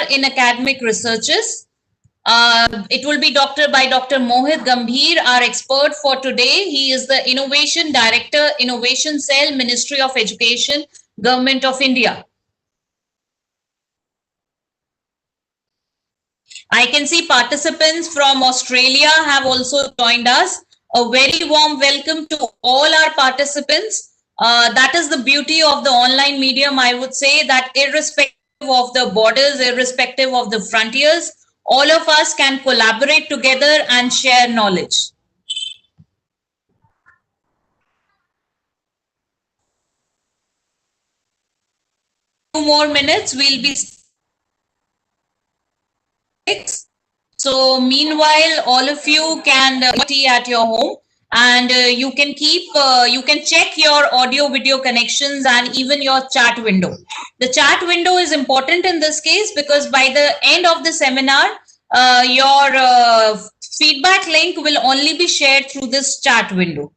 IPR in academic researches. It will be by Dr. Mohit Gambhir, our expert for today. He is the Innovation Director, Innovation Cell, Ministry of Education, Government of India. I can see participants from Australia have also joined us. A very warm welcome to all our participants. That is the beauty of the online medium, I would say, that irrespective of the borders, irrespective of the frontiers, all of us can collaborate together and share knowledge. 2 more minutes, we'll be. So meanwhile, all of you can tea at your home, and you can check your audio video connections and even your chat window. The chat window is important in this case because by the end of the seminar, your feedback link will only be shared through this chat window.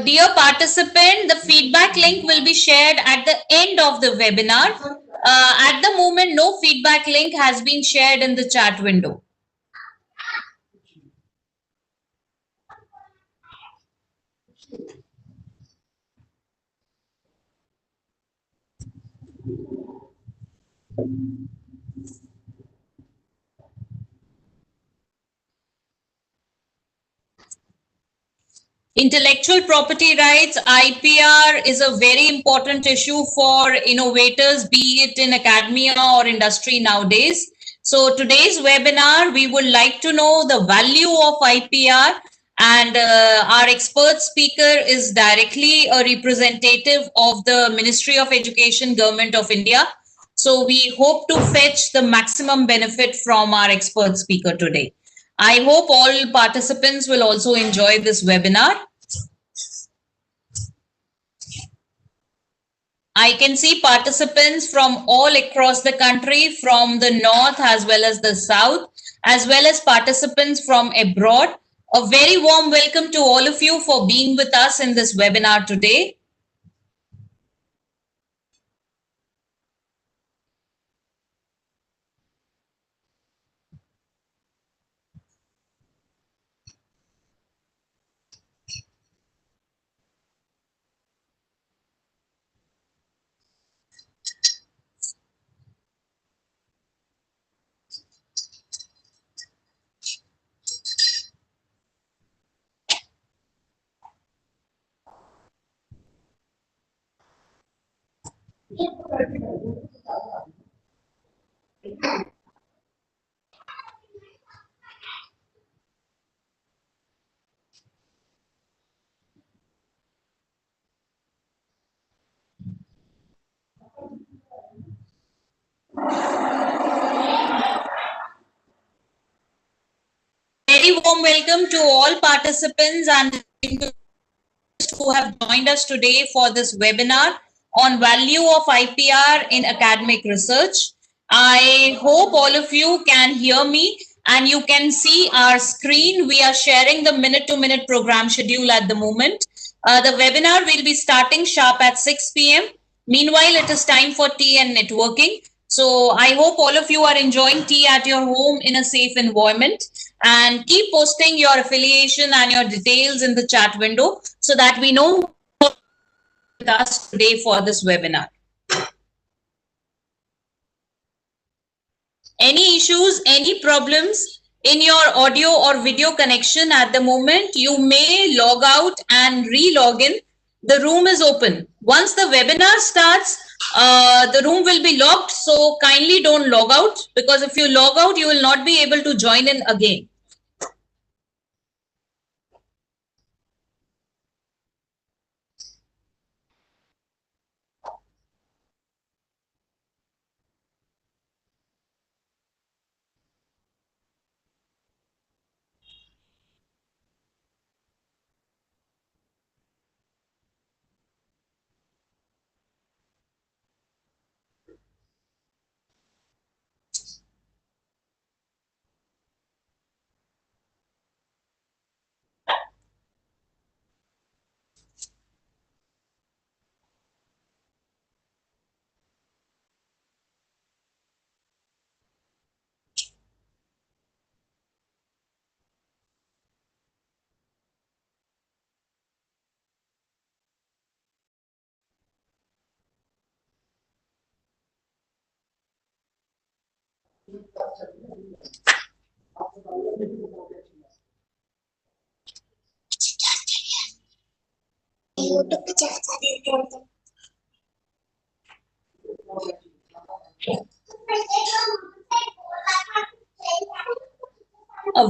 Dear participant, the feedback link will be shared at the end of the webinar. At the moment, no feedback link has been shared in the chat window. Intellectual property rights, IPR, is a very important issue for innovators, be it in academia or industry nowadays. So today's webinar, we would like to know the value of IPR, and our expert speaker is directly a representative of the Ministry of Education, Government of India. So we hope to fetch the maximum benefit from our expert speaker today. I hope all participants will also enjoy this webinar. I can see participants from all across the country, from the north as well as the south, as well as participants from abroad. A very warm welcome to all of you for being with us in this webinar today. Very warm welcome to all participants and who have joined us today for this webinar on value of IPR in academic research. I hope all of you can hear me and you can see our screen. We are sharing the minute-to-minute program schedule at the moment. The webinar will be starting sharp at 6 p.m. Meanwhile, it is time for tea and networking. So I hope all of you are enjoying tea at your home in a safe environment, and keep posting your affiliation and your details in the chat window so that we know with us today for this webinar. Any issues, any problems in your audio or video connection at the moment, you may log out and re-log in. The room is open. Once the webinar starts, the room will be locked. So kindly don't log out, because if you log out, you will not be able to join in again. A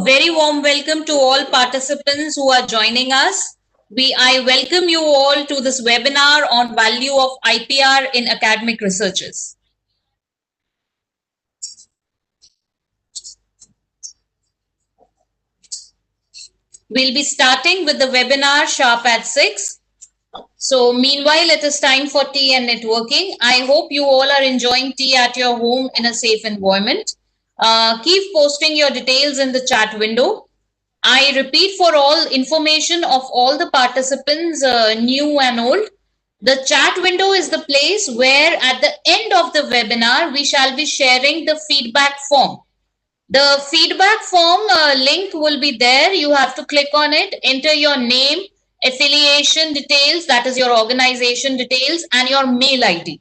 very warm welcome to all participants who are joining us. I welcome you all to this webinar on value of IPR in academic researches. We'll be starting with the webinar sharp at 6. So, meanwhile, it is time for tea and networking. I hope you all are enjoying tea at your home in a safe environment. Keep posting your details in the chat window. I repeat for all information of all the participants, new and old. The chat window is the place where at the end of the webinar, we shall be sharing the feedback form. The feedback form link will be there. You have to click on it, enter your name, affiliation details, that is your organization details, and your mail ID.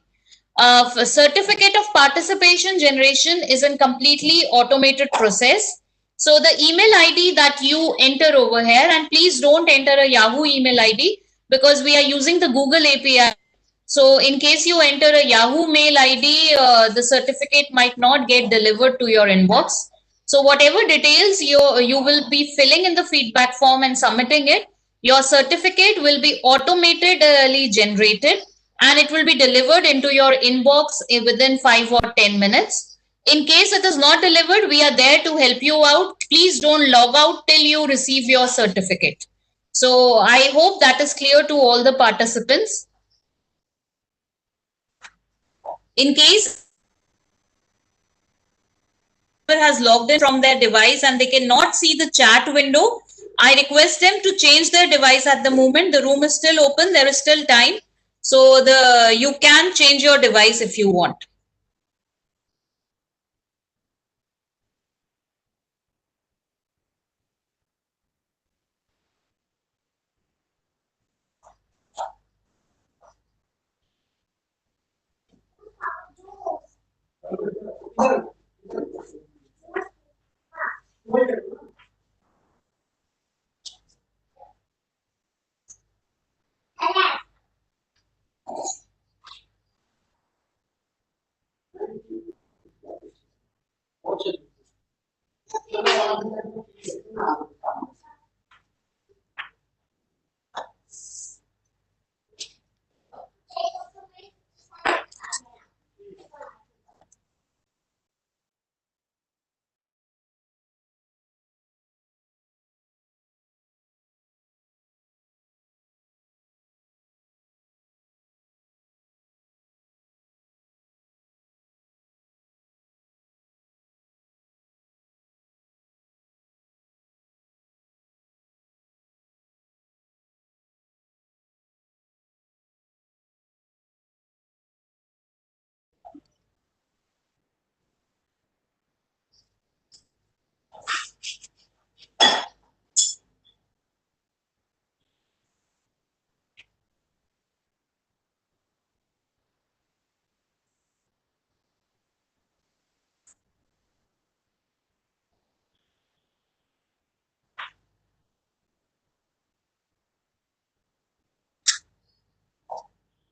Certificate of participation generation is a completely automated process. So the email ID that you enter over here, and please don't enter a Yahoo email ID because we are using the Google API. So in case you enter a Yahoo mail ID, the certificate might not get delivered to your inbox. So whatever details you will be filling in the feedback form and submitting it, your certificate will be automatically generated and it will be delivered into your inbox within 5 or 10 minutes. In case it is not delivered, we are there to help you out. Please don't log out till you receive your certificate. So I hope that is clear to all the participants. In case has logged in from their device and they cannot see the chat window, I request them to change their device at the moment. The room is still open, there is still time. So you can change your device if you want.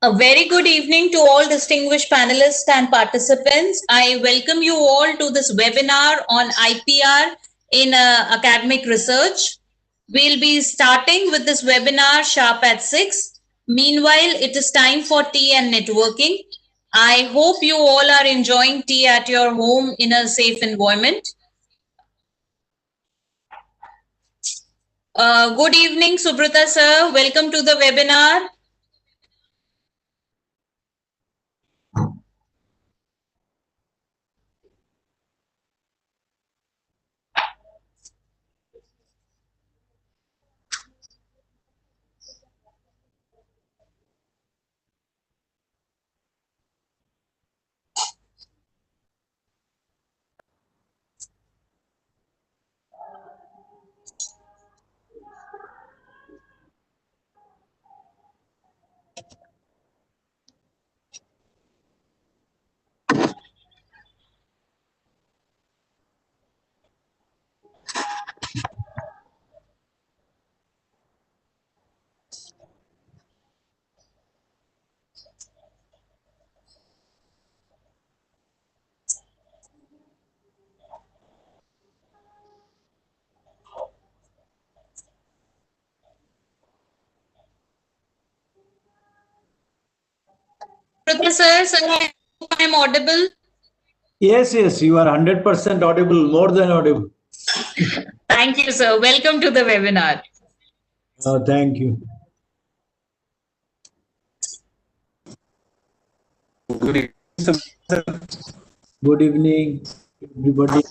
A very good evening to all distinguished panelists and participants. I welcome you all to this webinar on IPR in academic research. We'll be starting with this webinar sharp at 6. Meanwhile, it is time for tea and networking. I hope you all are enjoying tea at your home in a safe environment. Good evening, Subrata sir. Welcome to the webinar. sir. Sir, I hope I'm audible. Yes, you are 100% audible, more than audible. Thank you, sir. Welcome to the webinar. Thank you. Good evening, everybody.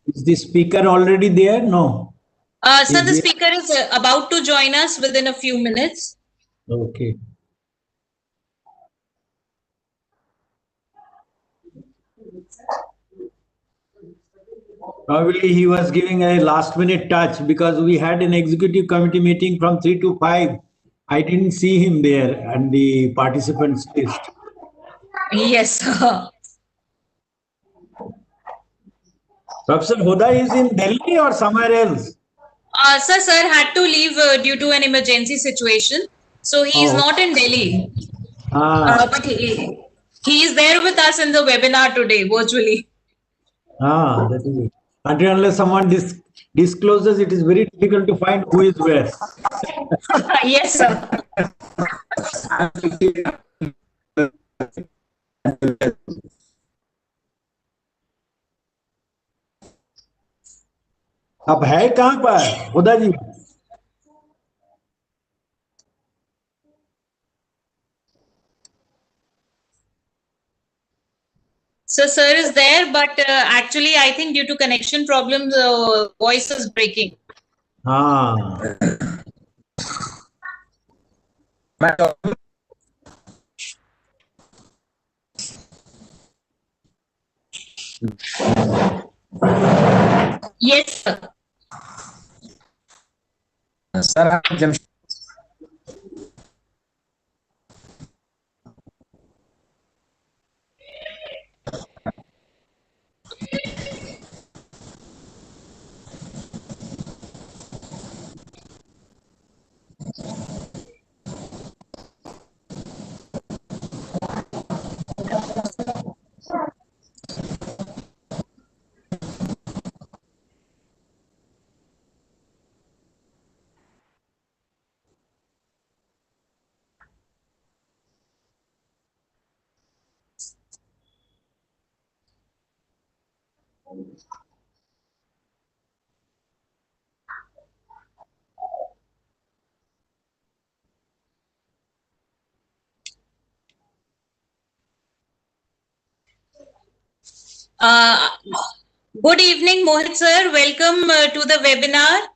Is the speaker already there? No. Sir, the speaker is about to join us within a few minutes. Okay. Probably he was giving a last minute touch because we had an executive committee meeting from 3 to 5. I didn't see him there and the participants list. Yes, sir. Professor Huda is in Delhi or somewhere else? Sir had to leave due to an emergency situation. So he is not in Delhi. But he is there with us in the webinar today, virtually. That is it. Until unless someone discloses, it is very difficult to find who is where. Yes, sir. अब है कहाँ पर हुदा जी? So sir is there, but actually I think due to connection problems, voice is breaking. Yes, sir. Sir, Good evening, Mohit sir. Welcome to the webinar.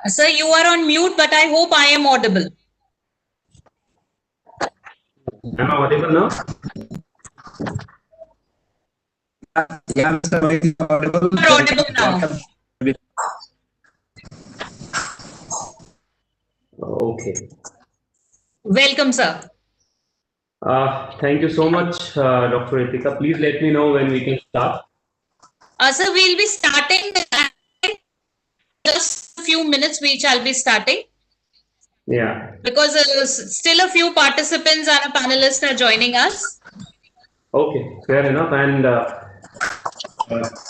Sir, you are on mute, but I hope I am audible. Am I audible now? yeah, Mr. Mohit, you are audible. You are audible now. Okay. Welcome, sir. Thank you so much, Dr. Ritika. Please let me know when we can start. Sir, we'll be starting just a few minutes. We shall be starting. Yeah. Because still a few participants and a panelist are joining us. Okay, fair enough. And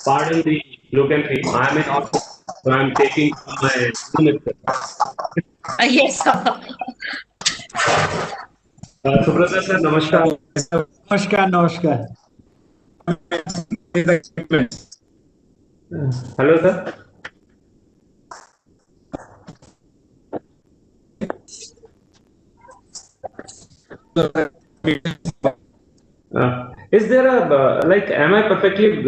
pardon the look and feel. I'm in office, so I'm taking my room itself. Yes, sir. Subrata sir, namaskar. Namaskar. Hello, sir. Is there a like? Am I perfectly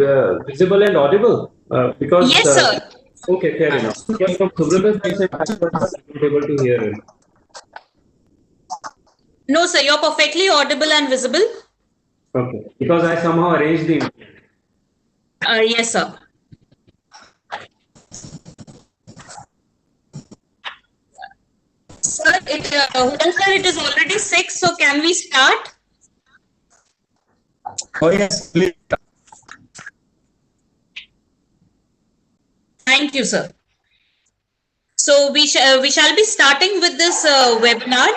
visible and audible? Because yes, sir. Okay, fair enough. Because from Subrata's side, I was not able to hear him. No, sir. You're perfectly audible and visible. Okay, because I somehow arranged the. Yes, sir. Sir, it is already 6, so can we start? Oh, yes, please. Thank you, sir. So we shall be starting with this webinar.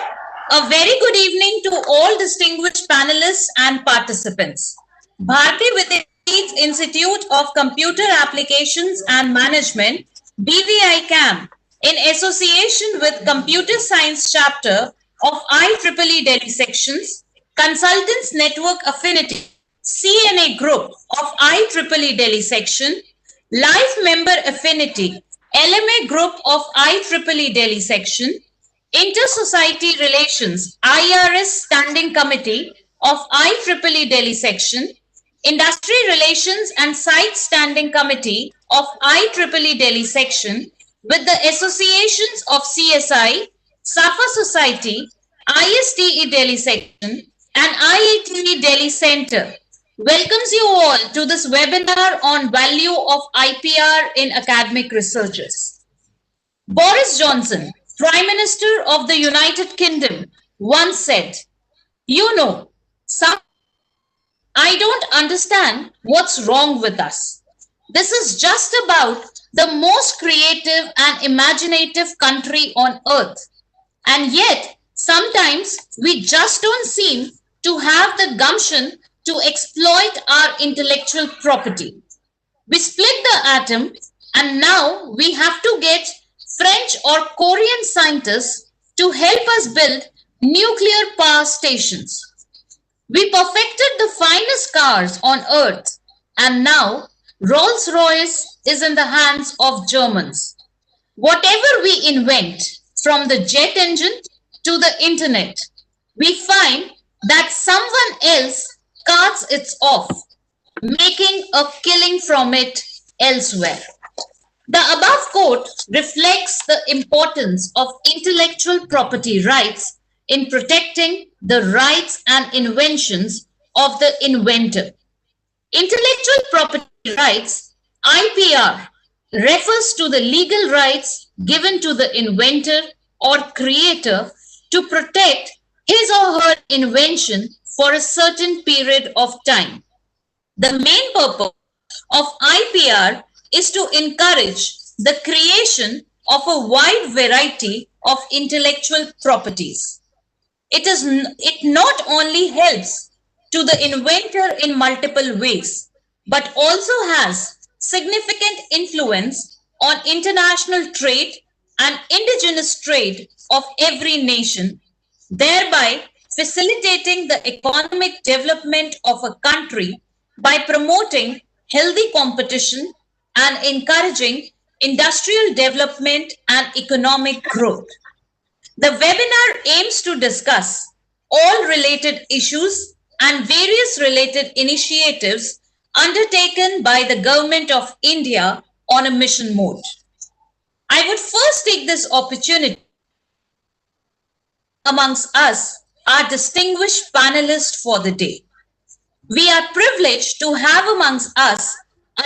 A very good evening to all distinguished panelists and participants. Bharti Vidya Institute of Computer Applications and Management, BVI-CAM, in association with Computer Science Chapter of IEEE Delhi Sections, Consultants Network Affinity, CNA Group of IEEE Delhi Section, Life Member Affinity, LMA Group of IEEE Delhi Section, Inter-Society Relations, IRS Standing Committee of IEEE Delhi Section, Industry Relations and Site Standing Committee of IEEE Delhi Section, with the associations of CSI, Safa Society, ISTE Delhi Section, and IITE Delhi Center, welcomes you all to this webinar on value of IPR in academic researches. Boris Johnson, Prime Minister of the United Kingdom, once said, "You know, I don't understand what's wrong with us. This is just about the most creative and imaginative country on earth. And yet, sometimes we just don't seem to have the gumption to exploit our intellectual property. We split the atom, and now we have to get French or Korean scientists to help us build nuclear power stations. We perfected the finest cars on earth, and now Rolls-Royce is in the hands of Germans. Whatever we invent, from the jet engine to the internet, we find that someone else carts it off, making a killing from it elsewhere." The above quote reflects the importance of intellectual property rights in protecting the rights and inventions of the inventor. Intellectual property rights, IPR, refers to the legal rights given to the inventor or creator to protect his or her invention for a certain period of time. The main purpose of IPR is to encourage the creation of a wide variety of intellectual properties. It not only helps to the inventor in multiple ways, but also has significant influence on international trade and indigenous trade of every nation, thereby facilitating the economic development of a country by promoting healthy competition and encouraging industrial development and economic growth. The webinar aims to discuss all related issues and various related initiatives undertaken by the Government of India on a mission mode. I would first take this opportunity amongst us, our distinguished panelists for the day. We are privileged to have amongst us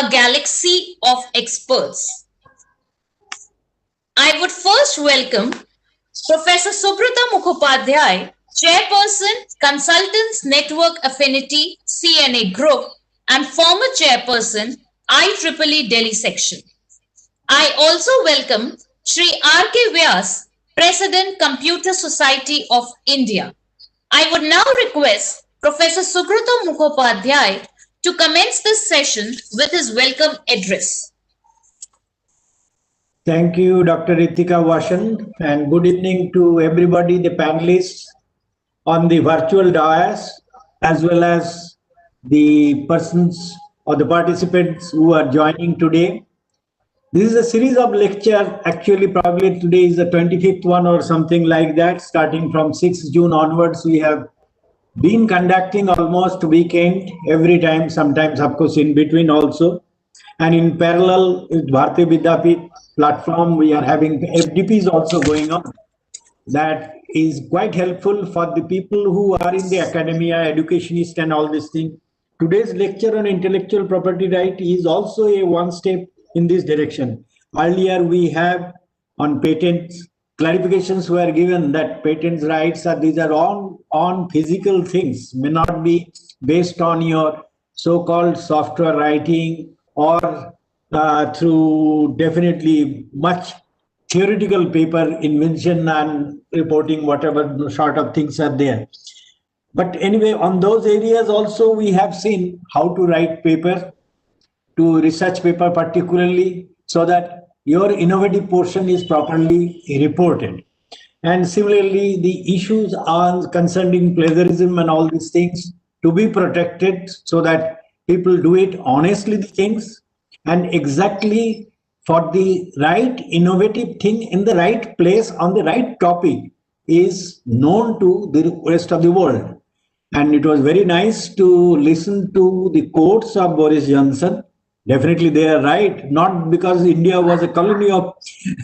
a galaxy of experts. I would first welcome Professor Subrata Mukhopadhyay, Chairperson, Consultants Network Affinity, CNA Group, and former Chairperson, IEEE Delhi Section. I also welcome Shri R.K. Vyas, President, Computer Society of India. I would now request Professor Subrata Mukhopadhyay to commence this session with his welcome address. Thank you, Dr. Ritika Vashan, and good evening to everybody, the panelists on the virtual dais, as well as the persons or the participants who are joining today. This is a series of lectures. Actually, probably today is the 25th one or something like that. Starting from 6th June onwards, we have been conducting almost weekend every time, sometimes of course in between also. And in parallel with Bharati Vidyapit platform, we are having FDPs also going on. That is quite helpful for the people who are in the academia, educationist and all this thing. Today's lecture on intellectual property right is also a one step in this direction. Earlier we have on patents, clarifications were given that patents rights are, these are on physical things, may not be based on your so-called software writing or through definitely much theoretical paper invention and reporting, whatever sort of things are there. But anyway, on those areas also we have seen how to write paper, to research paper particularly, so that your innovative portion is properly reported. And similarly, the issues are concerning plagiarism and all these things to be protected so that people do it honestly, the things, and exactly for the right innovative thing in the right place on the right topic is known to the rest of the world. And it was very nice to listen to the quotes of Boris Johnson. Definitely, they are right. Not because India was a colony of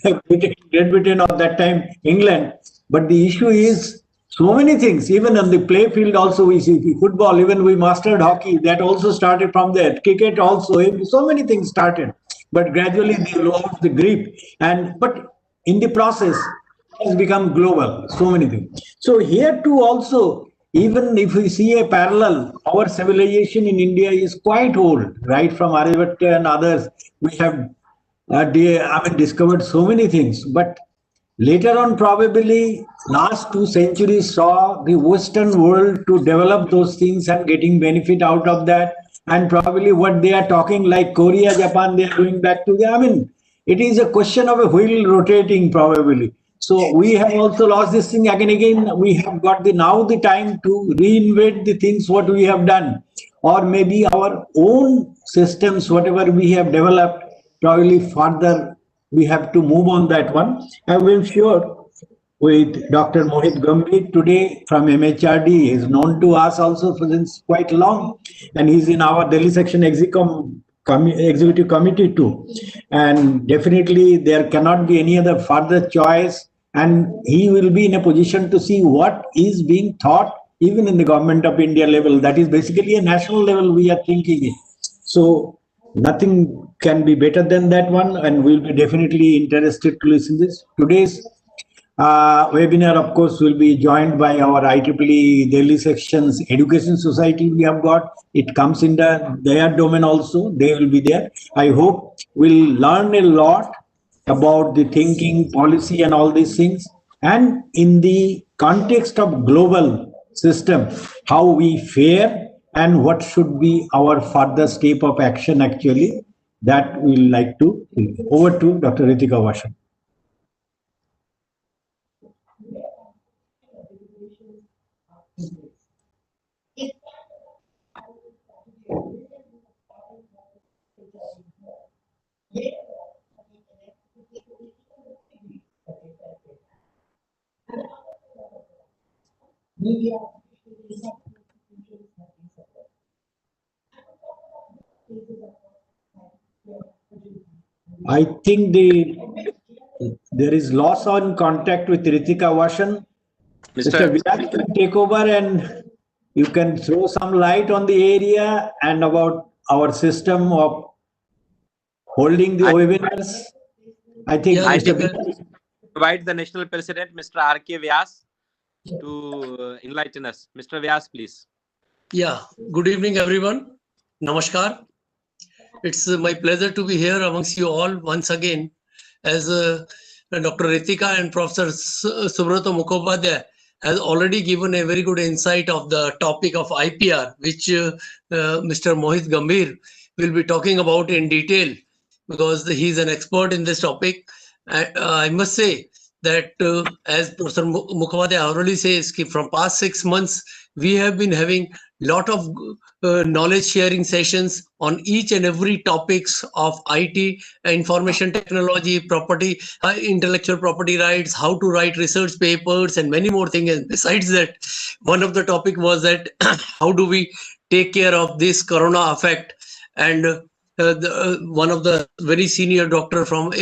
Great Britain or that time England, but the issue is so many things. Even on the play field, also we see football. Even we mastered hockey. That also started from there. Cricket also. So many things started, but gradually they lost the grip. And but in the process, has become global. So many things. So here too also, even if we see a parallel, our civilization in India is quite old, right from Aryabhatta and others. We have, discovered so many things. But later on, probably last 2 centuries saw the Western world to develop those things and getting benefit out of that. And probably what they are talking like Korea, Japan, they are going back to the. It is a question of a wheel rotating probably. So we have also lost this thing again. Again, we have got the now the time to reinvent the things what we have done, or maybe our own systems, whatever we have developed, probably further we have to move on that one. I will sure with Dr. Mohit Gambhir today from MHRD. He is known to us also for since quite long, and he's in our Delhi section executive committee too. And definitely there cannot be any other further choice, and he will be in a position to see what is being thought even in the government of India level. That is basically a national level we are thinking it. So nothing can be better than that one, and we'll be definitely interested to listen this. Today's webinar, of course, will be joined by our IEEE Delhi sections education society. We have got it comes in their domain also. They will be there. I hope we'll learn a lot about the thinking, policy, and all these things. And in the context of global system, how we fare and what should be our further step of action. Actually, that we'll like to over to Dr. Ritika Vashan. I think there is loss on contact with Ritika Vashan. Mr. Viraj can take over and you can throw some light on the area and about our system of holding the webinars. I think Yeah, Mr. Viraj. Provide the national president, Mr. R.K. Vyas, to enlighten us. Mr. Vyas, please. Yeah, good evening, everyone. Namaskar. It's my pleasure to be here amongst you all once again as Dr. Ritika and Professor Subrata Mukhopadhyay has already given a very good insight of the topic of IPR, which Mr. Mohit Gambhir will be talking about in detail because he's an expert in this topic. I must say that as Professor Mukhopadhyay already says, from past 6 months, we have been having lot of knowledge sharing sessions on each and every topics of IT, information technology, property, intellectual property rights, how to write research papers, and many more things. And besides that, one of the topic was that how do we take care of this corona effect, and one of the very senior doctor from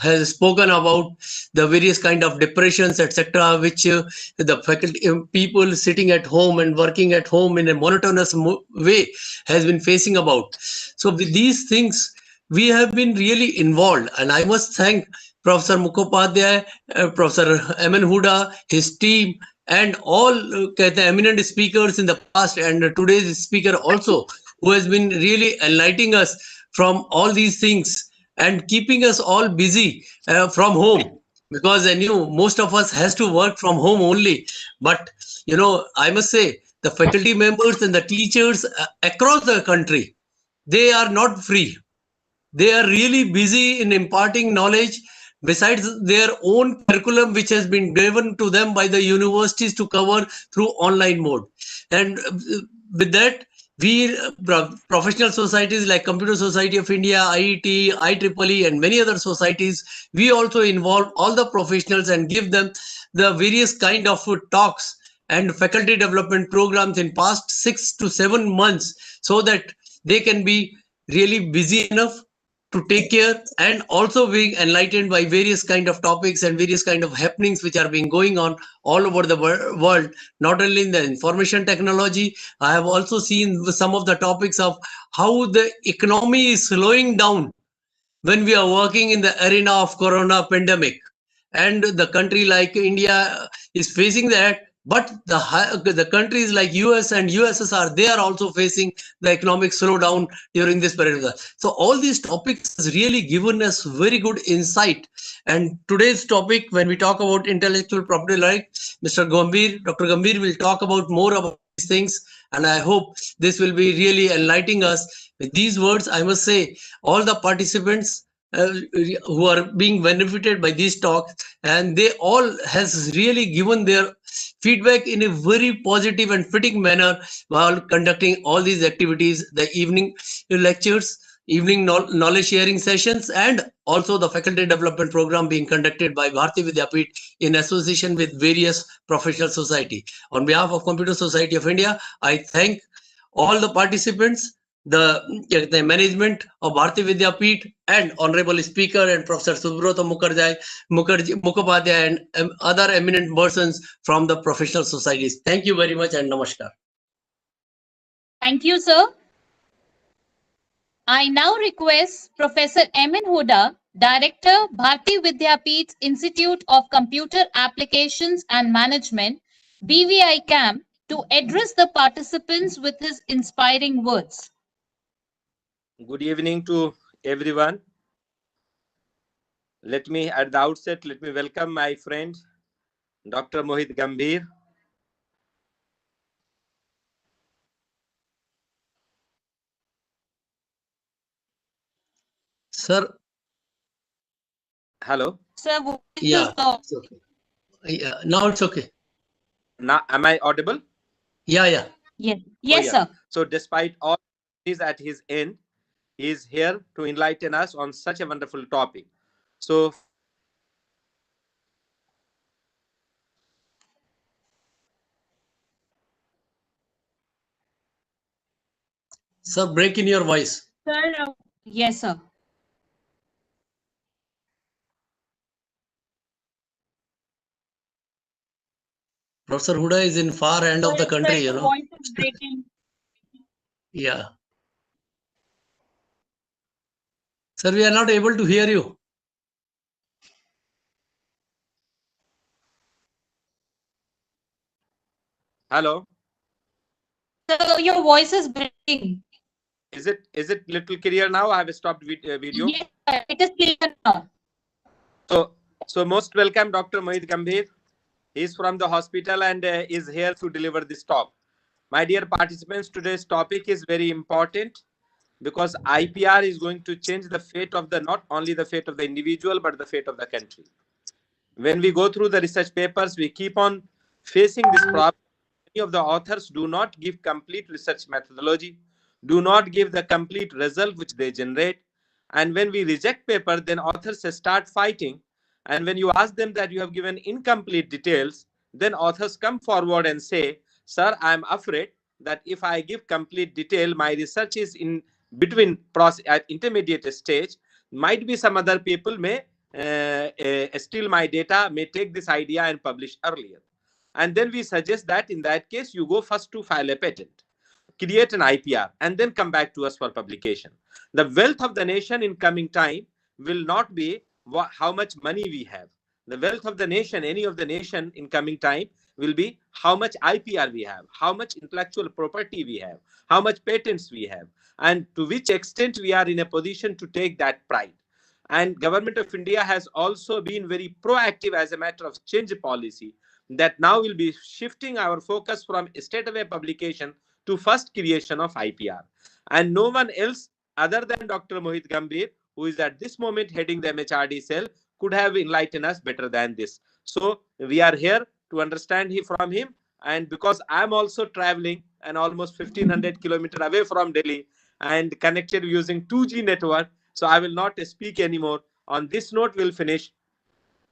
has spoken about the various kind of depressions, etc., which the faculty people sitting at home and working at home in a monotonous way has been facing about. So with these things, we have been really involved, and I must thank Professor Mukhopadhyay, Professor Aman Huda, his team, and all the eminent speakers in the past, and today's speaker also, who has been really enlightening us from all these things and keeping us all busy from home. because I knew most of us has to work from home only. But I must say the faculty members and the teachers across the country, they are not free. They are really busy in imparting knowledge besides their own curriculum, which has been given to them by the universities to cover through online mode. And with that, we professional societies like Computer Society of India, IET, IEEE, and many other societies, we also involve all the professionals and give them the various kind of talks and faculty development programs in past 6 to 7 months, so that they can be really busy enough to take care and also being enlightened by various kind of topics and various kind of happenings which are being going on all over the world, not only in the information technology. I have also seen some of the topics of how the economy is slowing down when we are working in the arena of corona pandemic, and the country like India is facing that. But the countries like US and USSR, they are also facing the economic slowdown during this period. So all these topics has really given us very good insight. And today's topic, when we talk about intellectual property rights, Dr. Gambhir will talk about more about these things, and I hope this will be really enlightening us. With these words, I must say all the participants who are being benefited by these talks, and they all has really given their feedback in a very positive and fitting manner while conducting all these activities, the evening lectures, evening knowledge sharing sessions, and also the faculty development program being conducted by Bharati Vidyapeeth in association with various professional society. On behalf of Computer Society of India, I thank all the participants, the management of Bharati Vidyapeeth, and Honorable Speaker and Professor Subrata Mukhopadhyay, and other eminent persons from the professional societies. Thank you very much and namaskar. Thank you, sir. I now request Professor Emin Huda, Director, Bharati Vidyapeeth Institute of Computer Applications and Management, BVI CAM, to address the participants with his inspiring words. Good evening to everyone. At the outset, let me welcome my friend, Dr. Mohit Gambhir. Sir. Hello. Sir, yeah. It's okay. Yeah, now it's okay. Now, am I audible? Yeah. Yes, yes, sir. So despite all these at his end, he is here to enlighten us on such a wonderful topic. So, sir, break in your voice. Sir, yes, sir. Professor Huda is in far end of the country, Sir, voice is breaking. Yeah. Sir, we are not able to hear you. Hello. Sir, your voice is breaking. Is it little clear now? I have stopped video. Yes, sir, it is clear now. So most welcome, Dr. Mohit Gambhir. He is from the hospital and is here to deliver this talk. My dear participants, today's topic is very important because IPR is going to change the fate of not only the fate of the individual, but the fate of the country. When we go through the research papers, we keep on facing this problem. Many of the authors do not give complete research methodology, do not give the complete result which they generate. And when we reject paper, then authors start fighting. And when you ask them that you have given incomplete details, then authors come forward and say, sir, I am afraid that if I give complete detail, my research is in between at intermediate stage. Might be some other people may steal my data, may take this idea and publish earlier. And then we suggest that in that case, you go first to file a patent, create an IPR, and then come back to us for publication. The wealth of the nation in coming time will not be how much money we have. The wealth of the nation, any of the nation in coming time, will be how much IPR we have, how much intellectual property we have, how much patents we have, and to which extent we are in a position to take that pride. And Government of India has also been very proactive as a matter of change policy, that now will be shifting our focus from state away publication to first creation of IPR. And no one else other than Dr. Mohit Gambhir, who is at this moment heading the MHRD cell, could have enlightened us better than this. So we are here to understand from him. And because I'm also traveling and almost 1500 kilometers away from Delhi and connected using 2G network, so I will not speak anymore. On this note, we'll finish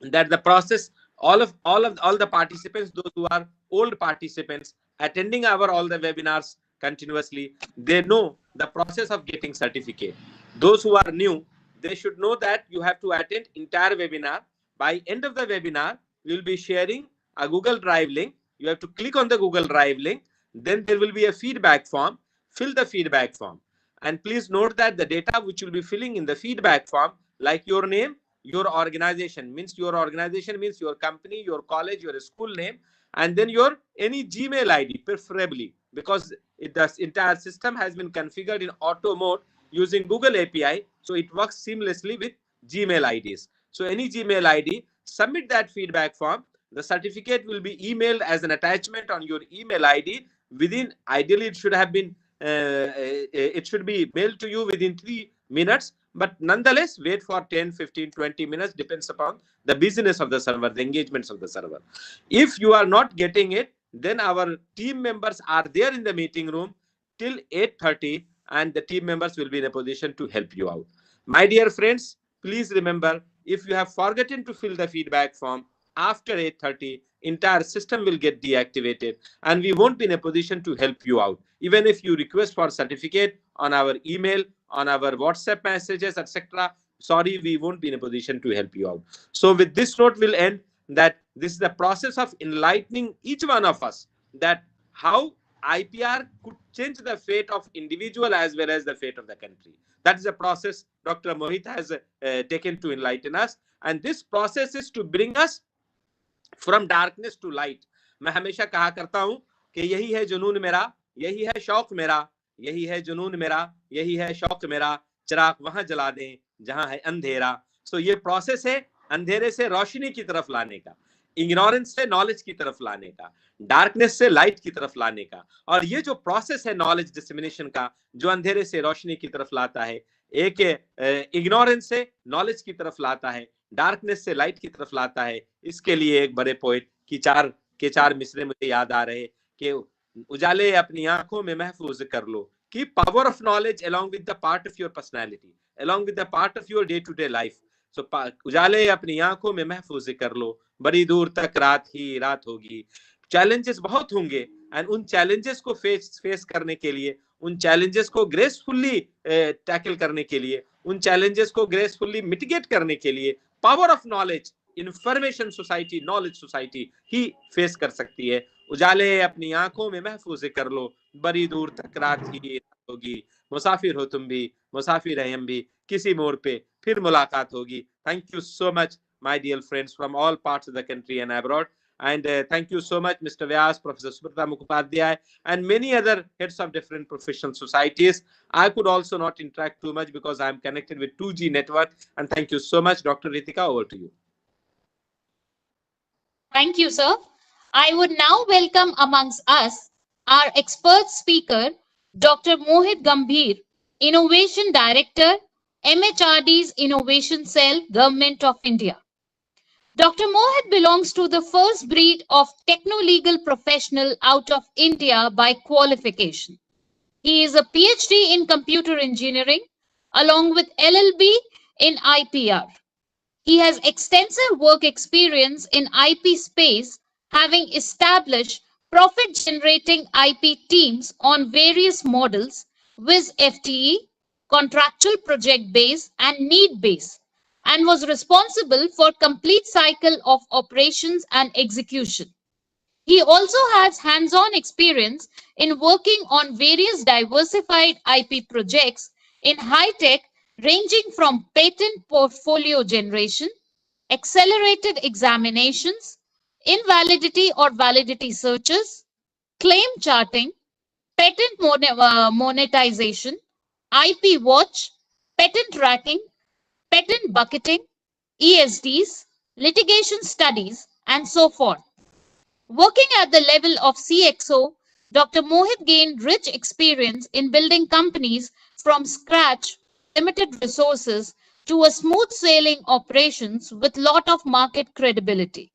that the process, all the participants, those who are old participants attending our all the webinars continuously, they know the process of getting certificate. Those who are new, they should know that you have to attend entire webinar. By end of the webinar, we will be sharing a Google Drive link. You have to click on the Google Drive link. Then there will be a feedback form. Fill the feedback form. And please note that the data which you will be filling in the feedback form, like your name, your organization means your company, your college, your school name, and then your any Gmail ID, preferably, because the entire system has been configured in auto mode using Google API, so it works seamlessly with Gmail IDs. So any Gmail ID, submit that feedback form. The certificate will be emailed as an attachment on your email ID. Within, ideally, it should have been it should be mailed to you within 3 minutes, but nonetheless wait for 10, 15, 20 minutes, depends upon the business of the server, the engagements of the server. If you are not getting it, then our team members are there in the meeting room till 8:30, and the team members will be in a position to help you out. My dear friends, please remember, if you have forgotten to fill the feedback form after 8:30, entire system will get deactivated and we won't be in a position to help you out. Even if you request for certificate on our email, on our WhatsApp messages, etc., sorry, we won't be in a position to help you out. So with this note, we'll end that this is the process of enlightening each one of us that how IPR could change the fate of individual as well as the fate of the country. That is a process Dr. Mohit has taken to enlighten us. And this process is to bring us from darkness to light. मैं हमेशा कहा करता हूं कि यही है जुनून मेरा, यही है शौक मेरा, यही है जुनून मेरा, यही है शौक मेरा, चिराग वहां जला दें जहां है अंधेरा. सो ये प्रोसेस है अंधेरे से रोशनी की तरफ लाने का, इग्नोरेंस से नॉलेज की तरफ लाने का, डार्कनेस से लाइट की तरफ लाने का. और ये जो प्रोसेस है नॉलेज डिसेमिनेशन का, जो अंधेरे से रोशनी की तरफ लाता है, एक इग्नोरेंस से नॉलेज की तरफ लाता है, डार्कनेस से लाइट की तरफ लाता है. इसके लिए एक बड़े पोएट की चार मिसरे मुझे याद आ रहे कि उजाले अपनी आंखों में महफूज कर लो, कि power of knowledge along with the part of your personality, along with the part of your day to day life. So उजाले अपनी आंखों में महफूज कर लो, बड़ी दूर तक रात ही रात होगी. चैलेंजेस बहुत होंगे एंड उन चैलेंजेस को फेस करने के लिए, उन चैलेंजेस को ग्रेसफुली टैकल करने के लिए, उन चैलेंजेस को ग्रेसफुली मिटिगेट करने के लिए power of knowledge, information society, knowledge society he face कर सकती है. उजाले अपनी आंखों में महफूज कर लो, बड़ी दूर तक रात ही होगी. मुसाफिर हो तुम भी, मुसाफिर हैं हम भी, किसी मोड़ पे फिर मुलाकात होगी. Thank you so much my dear friends from all parts of the country and abroad. And thank you so much, Mr. Vyas, Professor Subrata Mukhopadhyay, and many other heads of different professional societies. I could also not interact too much because I'm connected with 2G network. And thank you so much, Dr. Ritika, over to you. Thank you, sir. I would now welcome amongst us our expert speaker, Dr. Mohit Gambhir, Innovation Director, MHRD's Innovation Cell, Government of India. Dr. Mohit belongs to the first breed of techno-legal professional out of India by qualification. He is a PhD in computer engineering along with LLB in IPR. He has extensive work experience in IP space, having established profit-generating IP teams on various models, viz. FTE, contractual project base, and need base, and was responsible for complete cycle of operations and execution. He also has hands-on experience in working on various diversified IP projects in high-tech, ranging from patent portfolio generation, accelerated examinations, invalidity or validity searches, claim charting, patent monetization, IP watch, patent tracking, patent bucketing, ESDs, litigation studies, and so forth. Working at the level of CXO, Dr. Mohit gained rich experience in building companies from scratch, limited resources, to a smooth sailing operations with lot of market credibility.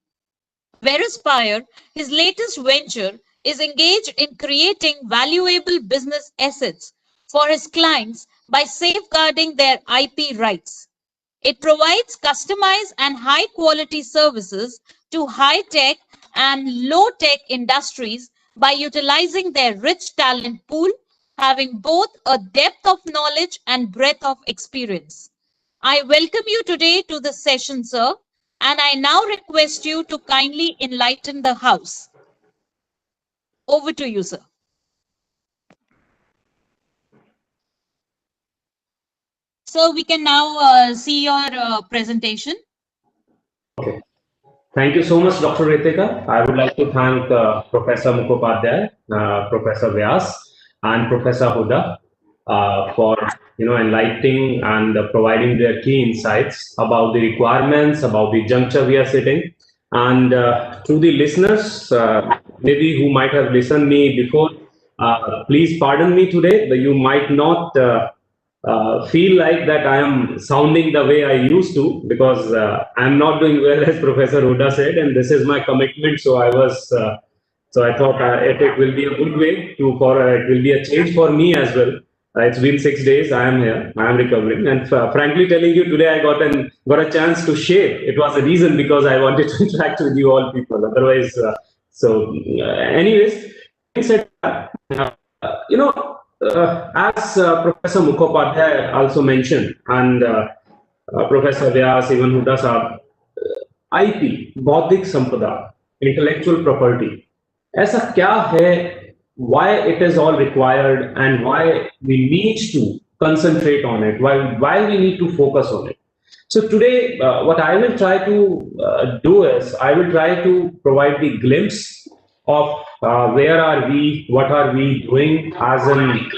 Verispire, his latest venture, is engaged in creating valuable business assets for his clients by safeguarding their IP rights. It provides customized and high quality services to high tech and low tech industries by utilizing their rich talent pool, having both a depth of knowledge and breadth of experience. I welcome you today to the session, sir, and I now request you to kindly enlighten the House. Over to you, sir. So we can now see your presentation. Okay. Thank you so much, Dr. Ritika. I would like to thank Professor Mukhopadhyay, Professor Vyas, and Professor Huda for enlightening and providing their key insights about the requirements, about the juncture we are sitting. And to the listeners, maybe who might have listened me before, please pardon me today, but you might not feel like that I am sounding the way I used to, because I'm not doing well, as Professor Huda said, and this is my commitment. So I thought it will be a good way to it will be a change for me as well. It's been 6 days. I am here. I am recovering, and frankly telling you, today I got a chance to shave. It was a reason because I wanted to interact with you all people. Otherwise, anyways, said, as Professor Mukhopadhyay also mentioned, and Professor Vyas, even Huda Saab, IP, बौद्धिक संपदा, intellectual property, ऐसा क्या है, why it is all required, and why we need to concentrate on it, why we need to focus on it. So today, what I will try to do is, I will try to provide the glimpse of where are we, what are we doing as an.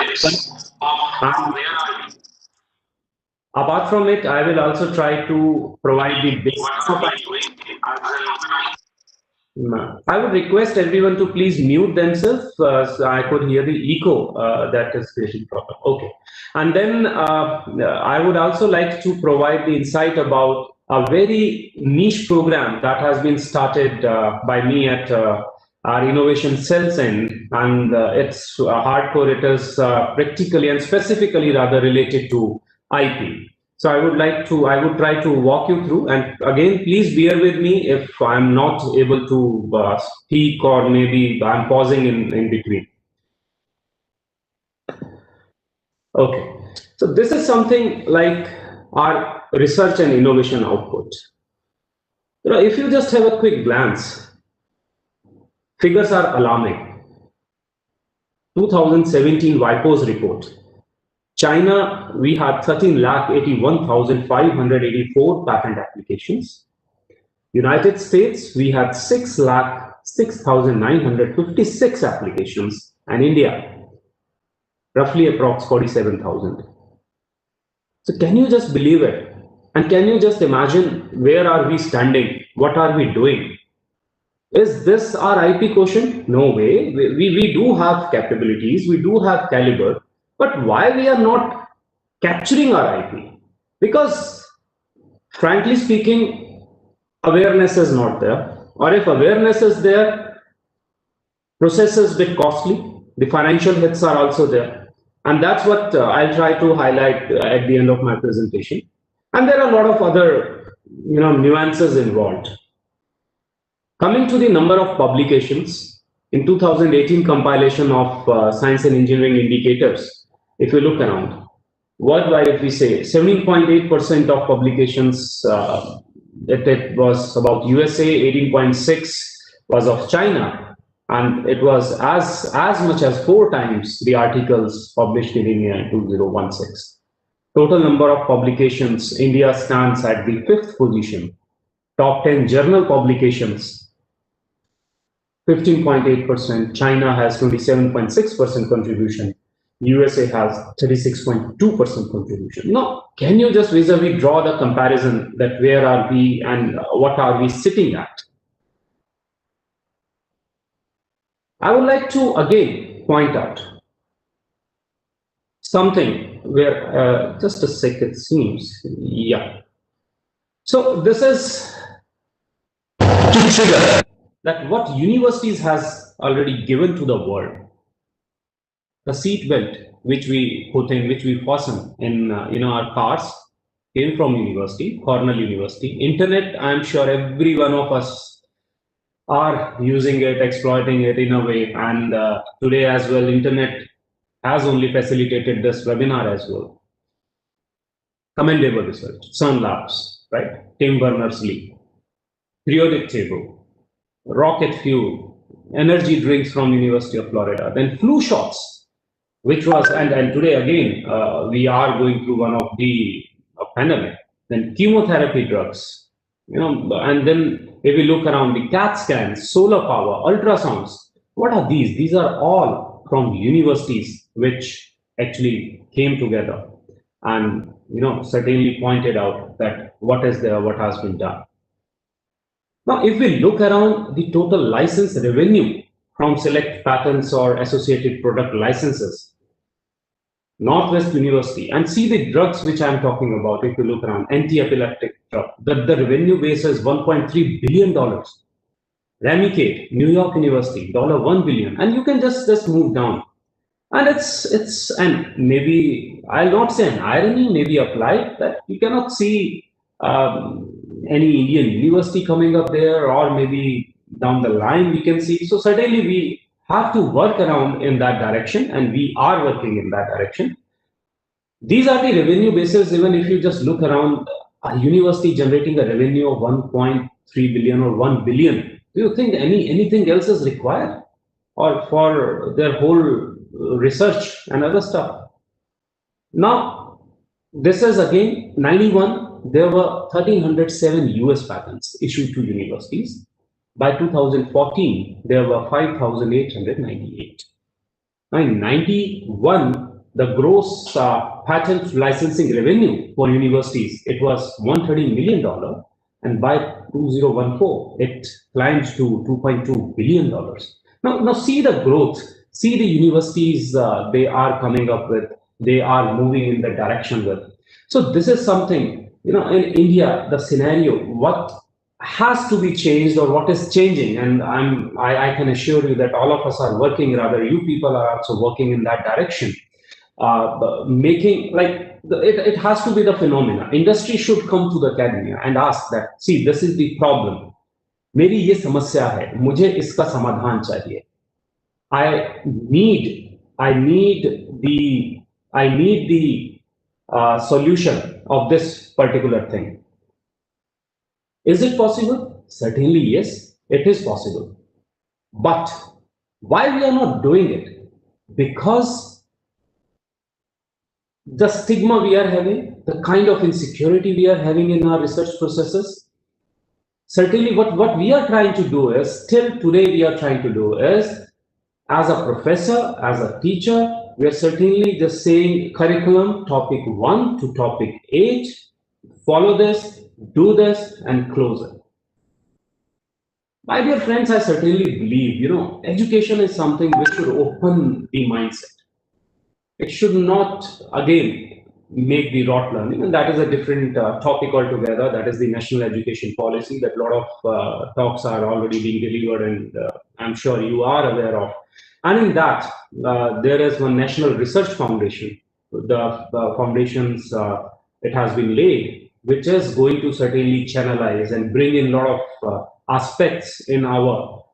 Apart from it, I will also try to provide the basics of. I would request everyone to please mute themselves, so I could hear the echo that is creating problem. Okay. And then I would also like to provide the insight about a very niche program that has been started by me at our innovation cells end, and it's hardcore. It is practically and specifically rather related to IP. So I would try to walk you through, and again, please bear with me if I'm not able to speak, or maybe I'm pausing in between. Okay, so this is something like our research and innovation output. If you just have a quick glance, figures are alarming. 2017 WIPO's report. China, we had 13,81,584 patent applications. United States, we had 6,06,956 applications, and India, roughly approx 47,000. So can you just believe it? And can you just imagine where are we standing? What are we doing? Is this our IP quotient? No way. We do have capabilities, we do have caliber, but why we are not capturing our IP? Because frankly speaking, awareness is not there. Or if awareness is there, process is a bit costly. The financial hits are also there. And that's what I'll try to highlight at the end of my presentation. And there are a lot of other nuances involved. Coming to the number of publications, in 2018 compilation of science and engineering indicators, if you look around, worldwide, if we say 17.8% of publications, it was about USA, 18.6 was of China, and it was as much as 4 times the articles published in India in 2016. Total number of publications, India stands at the 5th position. Top 10 journal publications, 15.8%. China has 27.6% contribution. USA has 36.2% contribution. Now, can you just vis-a-vis draw the comparison that where are we and what are we sitting at? I would like to again point out something where, just a second, seems, yeah. So this is to trigger that what universities has already given to the world. The seat belt which we put in, which we fasten in our cars, came from university, Cornell University. Internet, I'm sure every one of us are using it, exploiting it in a way. And today as well, internet has only facilitated this webinar as well. Commendable research, Sun Labs, right? Tim Berners-Lee, periodic table, rocket fuel, energy drinks from University of Florida, then flu shots, which was, and today again, we are going through one of the pandemic, then chemotherapy drugs, and then if we look around the CAT scans, solar power, ultrasounds, what are these? These are all from universities which actually came together and, certainly pointed out that what is there, what has been done. Now, if we look around the total license revenue from select patents or associated product licenses, Northwest University, and see the drugs which I'm talking about, if you look around, anti-epileptic drug, the revenue base is $1.3 billion. Remicade, New York University, $1 billion. And you can just move down. And it's and maybe, I'll not say an irony, maybe applied, that you cannot see any Indian university coming up there, or maybe down the line we can see. So certainly we have to work around in that direction, and we are working in that direction. These are the revenue bases. Even if you just look around, a university generating a revenue of 1.3 billion or 1 billion, do you think anything else is required, or for their whole research and other stuff? Now, this is again 91. There were 1,307 US patents issued to universities. By 2014, there were 5,898. Now, in 91, the gross patent licensing revenue for universities, it was $130 million. And by 2014, it climbed to $2.2 billion. Now see the growth, see the universities they are coming up with, they are moving in the direction with. So this is something, in India, the scenario, what has to be changed or what is changing, and I can assure you that all of us are working, rather you people are also working in that direction, making it has to be the phenomena. Industry should come to the academia and ask that, see, this is the problem, मेरी ये समस्या है, मुझे इसका समाधान चाहिए. I need the solution of this particular thing. Is it possible? Certainly, yes, it is possible. But why we are not doing it? Because the stigma we are having, the kind of insecurity we are having in our research processes. Certainly, what we are trying to do is, till today we are trying to do is, as a professor, as a teacher, we are certainly just saying curriculum, topic 1 to topic 8, follow this, do this, and close it. My dear friends, I certainly believe, education is something which should open the mindset. It should not, again, make the rote learning, and that is a different topic altogether. That is the national education policy that a lot of talks are already being delivered, and I'm sure you are aware of. And in that, there is one National Research Foundation. The foundations, it has been laid, which is going to certainly channelize and bring in a lot of aspects in our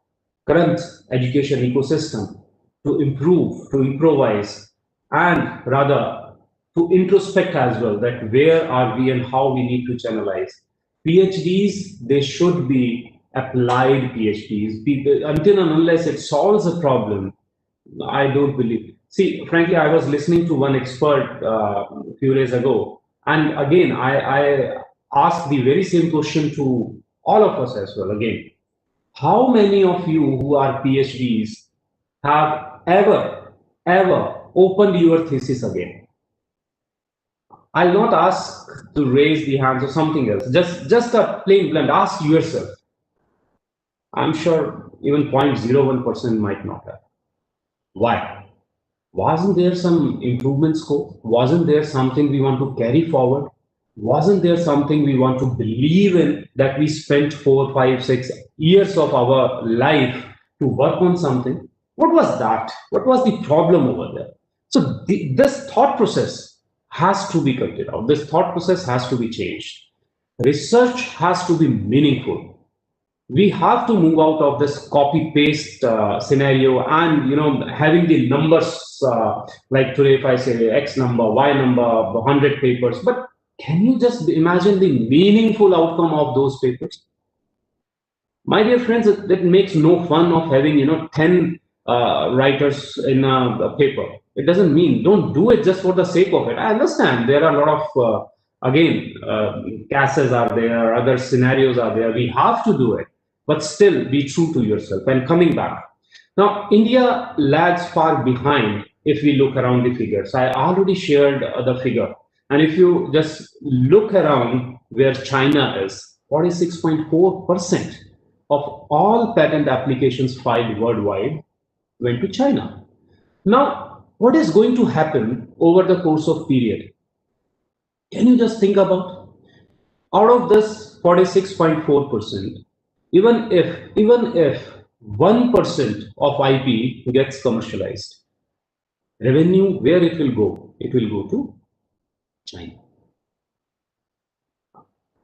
current education ecosystem to improve, to improvise, and rather to introspect as well, that where are we and how we need to channelize. PhDs, they should be applied PhDs. Until and unless it solves a problem, I don't believe. See, frankly, I was listening to one expert a few days ago, and again, I asked the very same question to all of us as well. Again, how many of you who are PhDs have ever opened your thesis again? I'll not ask to raise the hands or something else. Just a plain blunt. Ask yourself. I'm sure even 0.01% might not have. Why? Wasn't there some improvement scope? Wasn't there something we want to carry forward? Wasn't there something we want to believe in, that we spent 4, 5, 6 years of our life to work on something? What was that? What was the problem over there? So this thought process has to be cut out. This thought process has to be changed. Research has to be meaningful. We have to move out of this copy paste scenario, and having the numbers, like today if I say X number, Y number, 100 papers, but can you just imagine the meaningful outcome of those papers? My dear friends, that makes no fun of having 10 writers in a paper. It doesn't mean, don't do it just for the sake of it. I understand there are a lot of cases are there, other scenarios are there, we have to do it, but still be true to yourself. And coming back now, India lags far behind. If we look around the figures, I already shared the figure, and if you just look around where China is, 46.4% of all patent applications filed worldwide went to China. Now, what is going to happen over the course of period? Can you just think about, out of this 46.4%, even if 1% of IP gets commercialized, revenue, where it will go? It will go to China.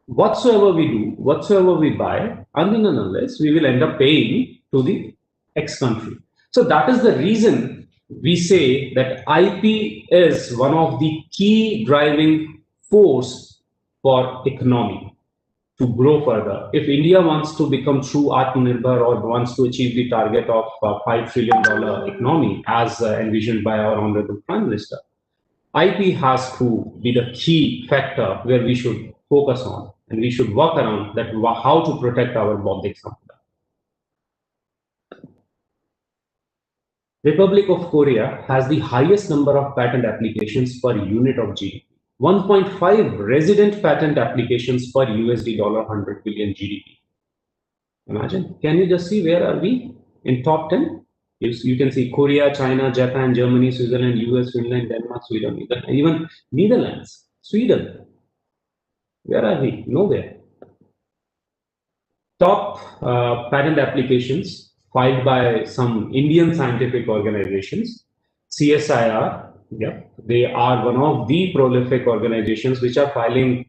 Whatsoever we do, whatsoever we buy, until and unless we will end up paying to the X country. So that is the reason we say that IP is one of the key driving force for economy to grow further. If India wants to become true Atmanirbhar, or wants to achieve the target of $5 trillion economy as envisioned by our Honorable Prime Minister, IP has to be the key factor where we should focus on, and we should work around that, how to protect our Bauddhik Sampada. Republic of Korea has the highest number of patent applications per unit of GDP. 1.5 resident patent applications per USD $100 billion GDP. Imagine, can you just see where are we in top 10? You can see Korea, China, Japan, Germany, Switzerland, US, Finland, Denmark, Sweden, even Netherlands, Sweden. Where are we? Nowhere. Top patent applications filed by some Indian scientific organizations. CSIR, yeah, they are one of the prolific organizations which are filing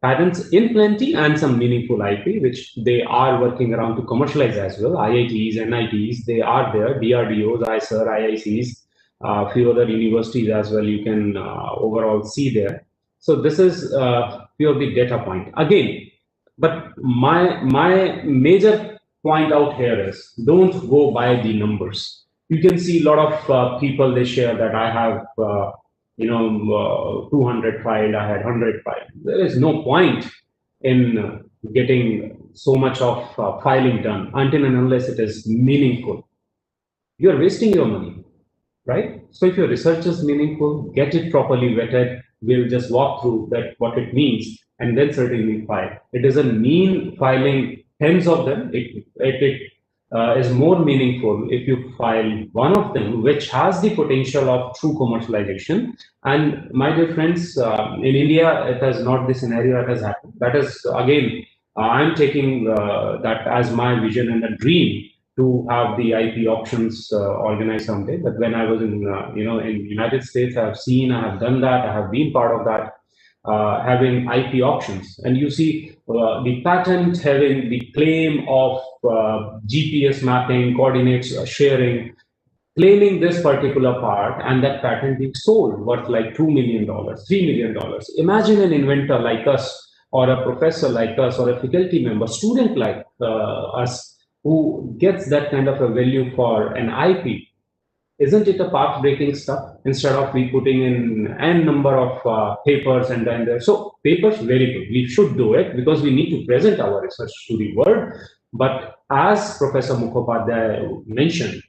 patents in plenty and some meaningful IP, which they are working around to commercialize as well. IITs, NITs, they are there. DRDOs, ICER, IICs, a few other universities as well. You can overall see there. So this is few of the data point again. But my major point out here is, don't go by the numbers. You can see a lot of people, they share that I have 200 filed, I had 100 filed. There is no point in getting so much of filing done until and unless it is meaningful. You are wasting your money, right? So if your research is meaningful, get it properly vetted. We'll just walk through that, what it means, and then certainly file. It doesn't mean filing tens of them. It is more meaningful if you file one of them, which has the potential of true commercialization. And my dear friends, in India, it has not the scenario that has happened. That is, again, I'm taking that as my vision and a dream to have the IP auctions organized someday. But when I was in United States, I have done that. I have been part of that. Having IP auctions, and you see the patent having the claim of GPS mapping, coordinates sharing, claiming this particular part, and that patent being sold worth like $2 million, $3 million. Imagine an inventor like us, or a professor like us, or a faculty member, student like us, who gets that kind of a value for an IP. Isn't it a path-breaking stuff? Instead of we putting in n number of papers and then there. So papers, very good. We should do it because we need to present our research to the world. But as Professor Mukhopadhyay mentioned,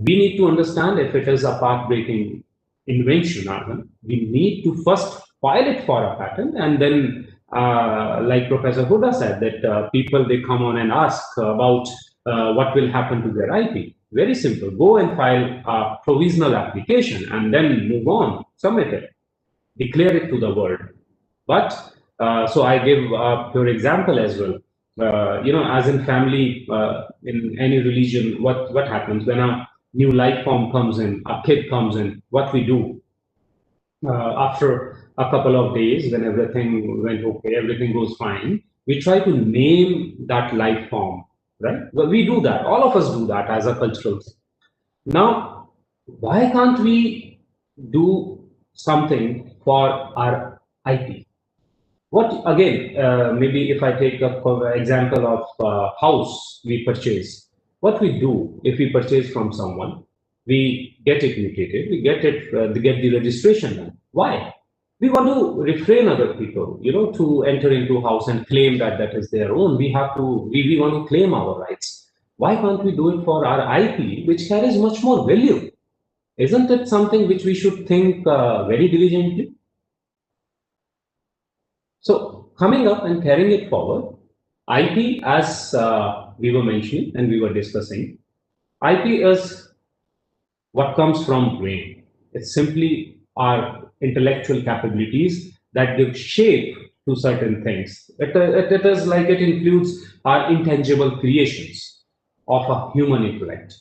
we need to understand if it is a path-breaking invention or not. We need to first file it for a patent, and then, like Professor Huda said, that people, they come on and ask about what will happen to their IP. Very simple. Go and file a provisional application and then move on, submit it, declare it to the world. But so I give a pure example as well. As in family, in any religion, what happens when a new life form comes in, a kid comes in? What we do after a couple of days, when everything went okay, everything goes fine, we try to name that life form, right? Well, we do that. All of us do that as a cultural thing. Now, why can't we do something for our IP? What again? Maybe if I take a example of house we purchase, what we do if we purchase from someone, we get it mutated, we get the registration done. Why? We want to refrain other people, to enter into house and claim that that is their own. We want to claim our rights. Why can't we do it for our IP, which carries much more value? Isn't it something which we should think very diligently? So coming up and carrying it forward, IP, as we were mentioning and we were discussing, IP is what comes from brain. It's simply our intellectual capabilities that give shape to certain things. It is like it includes our intangible creations of a human intellect.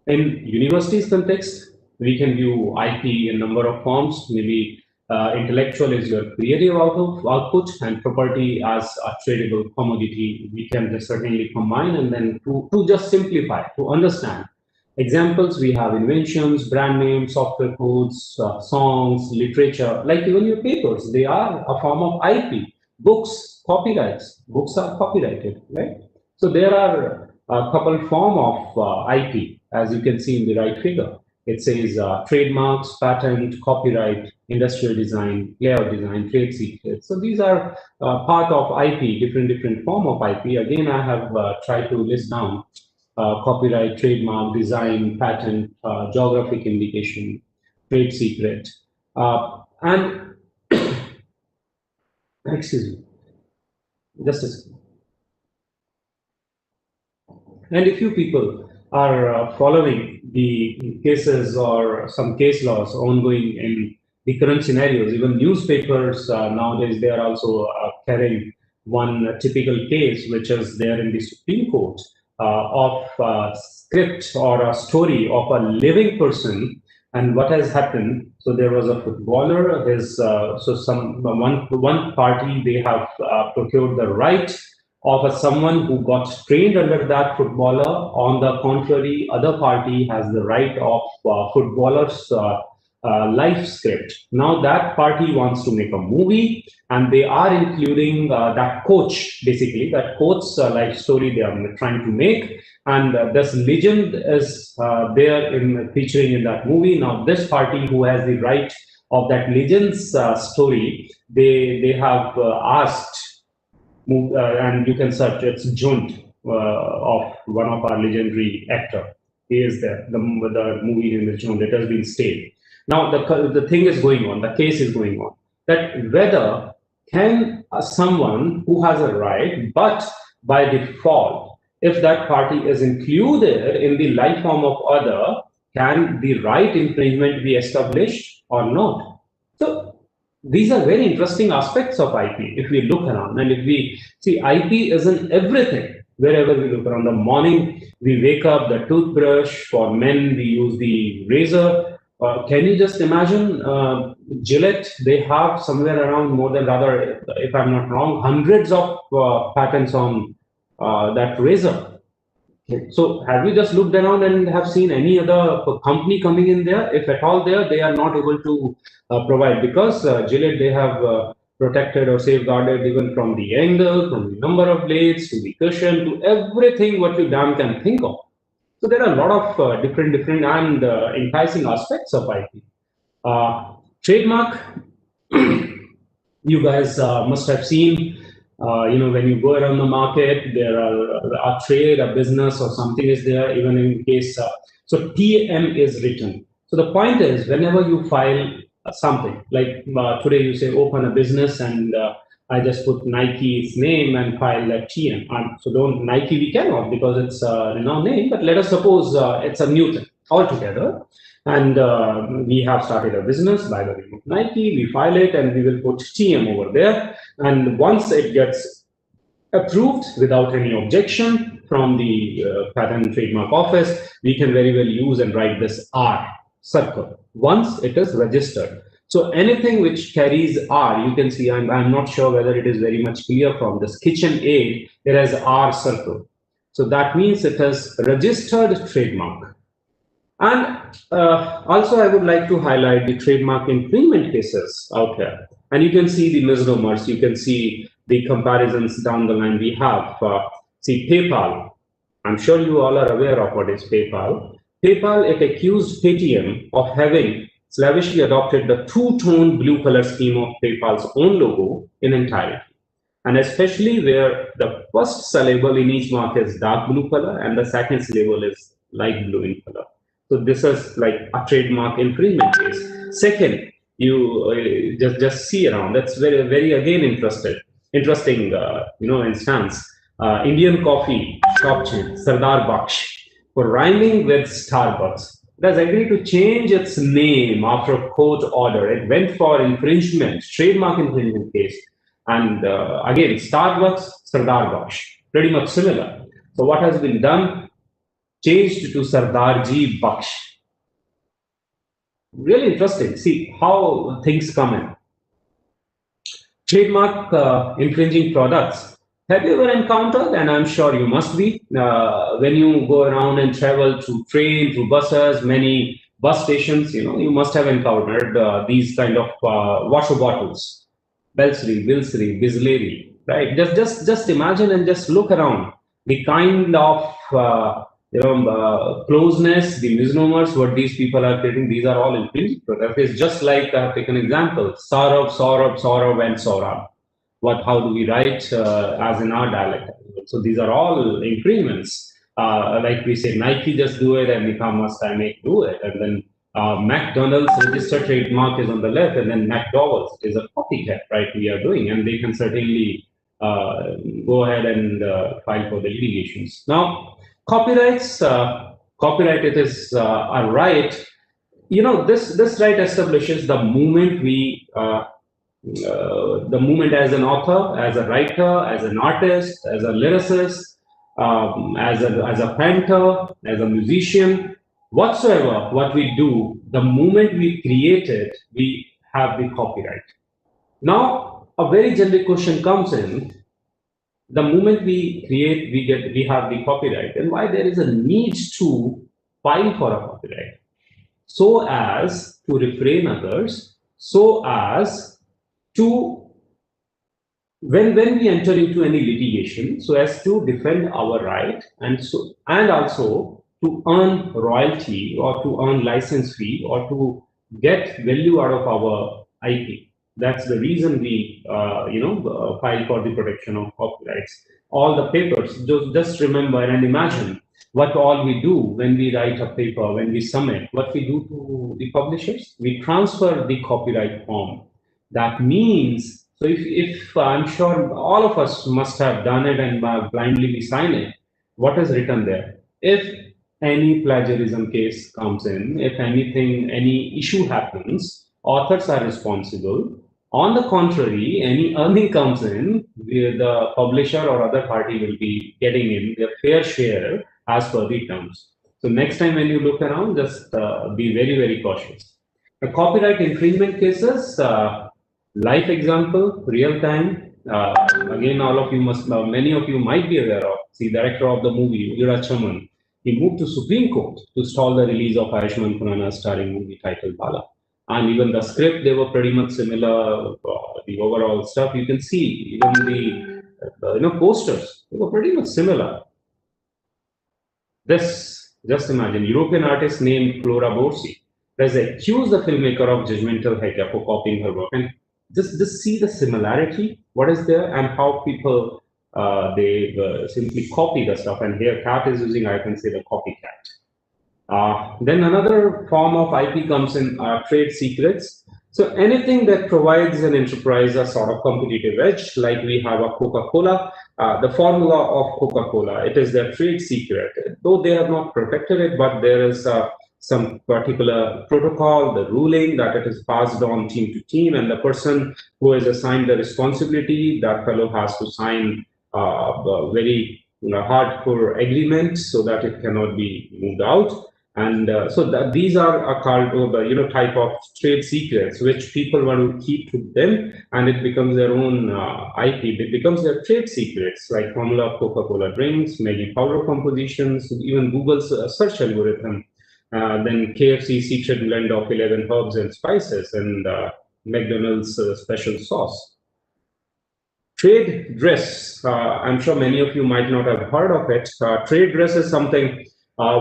In universities context, we can view IP in number of forms. Maybe intellectual is your creative output, and property as a tradable commodity. We can just certainly combine, and then to just simplify, to understand. Examples, we have inventions, brand names, software codes, songs, literature, like even your papers, they are a form of IP. Books, copyrights, books are copyrighted, right? So there are a couple form of IP, as you can see in the right figure. It says trademarks, patent, copyright, industrial design, layout design, trade secrets. So these are part of IP, different form of IP. Again, I have tried to list down copyright, trademark, design, patent, geographic indication, trade secret, and excuse me, just a second. And if you people are following the cases or some case laws ongoing in the current scenarios, even newspapers nowadays, they are also carrying one typical case, which is there in the Supreme Court of a script or a story of a living person. And what has happened? So there was a footballer. One party, they have procured the right of someone who got trained under that footballer. On the contrary, other party has the right of footballer's life script. Now that party wants to make a movie, and they are including that coach, basically that coach's life story they are trying to make, and this legend is there in featuring in that movie. Now this party who has the right of that legend's story, they have asked. And you can search, it's Junt of one of our legendary actor. He is there. The movie name is Junt. It has been stayed. Now the thing is going on. The case is going on. That whether can someone who has a right, but by default, if that party is included in the life form of other, can the right infringement be established or not? So these are very interesting aspects of IP if we look around, and if we see IP is in everything. Wherever we look around, the morning we wake up, the toothbrush, for men we use the razor. Can you just imagine Gillette? They have somewhere around more than, rather, if I'm not wrong, hundreds of patents on that razor. So have you just looked around and have seen any other company coming in there? If at all there, they are not able to provide, because Gillette, they have protected or safeguarded even from the angle, from the number of blades, to the cushion, to everything what you damn can think of. So there are a lot of different and enticing aspects of IP. Trademark, you guys must have seen. When you go around the market, there are a trade, a business, or something is there. Even in case So TM is written. So the point is, whenever you file something, like today you say open a business and I just put Nike's name and file that TM. So don't Nike we cannot because it's a renowned name, but let us suppose it's a new thing altogether. And we have started a business by the name of Nike, we file it and we will put TM over there. And once it gets approved without any objection from the Patent and Trademark Office, we can very well use and write this R circle once it is registered. So anything which carries R, you can see, I'm not sure whether it is very much clear from this KitchenAid, there is R circle. So that means it is registered trademark. And also I would like to highlight the trademark infringement cases out here. And you can see the misnomers, you can see the comparisons down the line we have. See PayPal, I'm sure you all are aware of what is PayPal. PayPal, it accused Paytm of having slavishly adopted the two-tone blue color scheme of PayPal's own logo in entirety. And especially where the first syllable in each mark is dark blue color and the second syllable is light blue in color. So this is like a trademark infringement case. Second, you just see around. That's very again interesting instance. Indian coffee shop chain Sardar Baksh, for rhyming with Starbucks, it has agreed to change its name after a court order. It went for infringement, trademark infringement case. And again, Starbucks, Sardar Baksh, pretty much similar. So what has been done? Changed to Sardarji Baksh. Really interesting. See how things come in. Trademark infringing products. Have you ever encountered, and I'm sure you must be, when you go around and travel through train, through buses, many bus stations, you must have encountered these kind of water bottles. Belsri, Bilsri, Bisleri, right? Just imagine and just look around the kind of closeness, the misnomers, what these people are creating. These are all infringing products. It's just like take an example: Saurav, Saurabh, Saurav, and Saurabh. How do we write as in our dialect? So these are all infringements. Like we say, Nike just do it, and Nika must I make do it, and then McDonald's registered trademark is on the left, and then McDowell's is a copycat, right? We are doing, and they can certainly go ahead and file for the litigations. Now, copyrights, copyright it is a right. This right establishes the moment we the movement as an author, as a writer, as an artist, as a lyricist, as a painter, as a musician, whatsoever what we do, the moment we create it, we have the copyright. Now, a very generic question comes in. The moment we create, we have the copyright, and why there is a need to file for a copyright, so as to refrain others, so as to when we enter into any litigation, so as to defend our right and also to earn royalty or to earn license fee or to get value out of our IP. That's the reason we file for the protection of copyrights. All the papers, just remember and imagine what all we do when we write a paper, when we submit, what we do to the publishers, we transfer the copyright form. That means, so if I'm sure all of us must have done it and blindly we sign it, what is written there? If any plagiarism case comes in, if anything, any issue happens, authors are responsible. On the contrary, any earning comes in, the publisher or other party will be getting in their fair share as per the terms. So next time when you look around, just be very, very cautious. The copyright infringement cases, life example, real time. Again, all of you many of you might be aware of the director of the movie, Yuvraj Chaman. He moved to Supreme Court to stall the release of Ayushmann Khurrana's starring movie titled Bala. And even the script, they were pretty much similar. The overall stuff, you can see, even the posters, they were pretty much similar. This, just imagine, European artist named Flora Borsi has accused the filmmaker of judgmental hacker for copying her work. And just see the similarity, what is there, and how people they simply copy the stuff. And here, cat is using, I can say, the copycat. Then another form of IP comes in trade secrets. So anything that provides an enterprise a sort of competitive edge, like we have a Coca-Cola, the formula of Coca-Cola, it is their trade secret. Though they have not protected it, but there is some particular protocol, the ruling that it is passed on team to team, and the person who is assigned the responsibility, that fellow has to sign a very hardcore agreement so that it cannot be moved out. And so these are called type of trade secrets which people want to keep to them, and it becomes their own IP. It becomes their trade secrets, like formula of Coca-Cola drinks, Maggi powder compositions, even Google's search algorithm. Then KFC secret blend of 11 herbs and spices, and McDonald's special sauce. Trade dress. I'm sure many of you might not have heard of it. Trade dress is something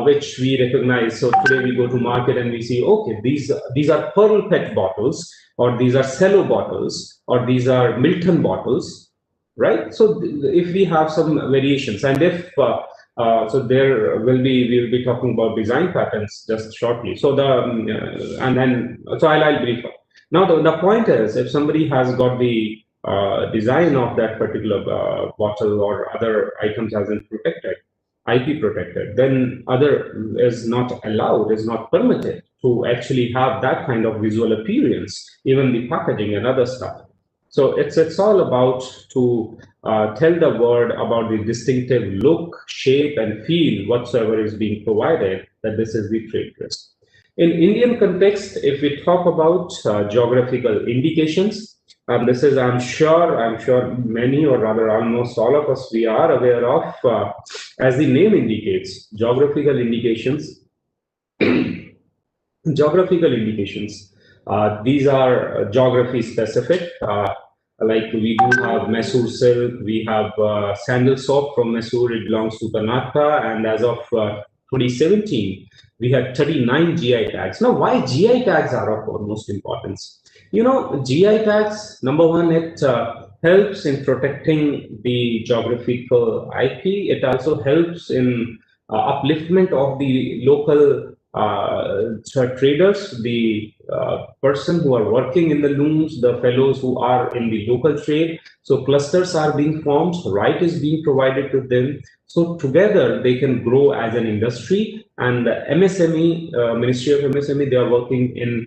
which we recognize. So today we go to market and we see, okay, these are Pearl PET bottles, or these are Cello bottles, or these are Milton bottles, right? So if we have some variations, and if so there will be, we'll be talking about design patterns just shortly. So I'll brief up. Now the point is, if somebody has got the design of that particular bottle or other items has been protected, IP protected, then other is not allowed, is not permitted to actually have that kind of visual appearance, even the packaging and other stuff. So it's all about to tell the world about the distinctive look, shape, and feel whatsoever is being provided, that this is the trade dress. In Indian context, if we talk about geographical indications, this is, I'm sure many, or rather almost all of us, we are aware of, as the name indicates, geographical indications. Geographical indications. These are geography specific. Like we do have Mysore silk, we have sandal soap from Mysore, it belongs to Karnataka, and as of 2017, we had 39 GI tags. Now, why GI tags are of utmost importance? GI tags, number one, it helps in protecting the geographical IP. It also helps in upliftment of the local traders, the person who are working in the looms, the fellows who are in the local trade. So clusters are being formed, right is being provided to them. So together they can grow as an industry. And MSME, Ministry of MSME, they are working in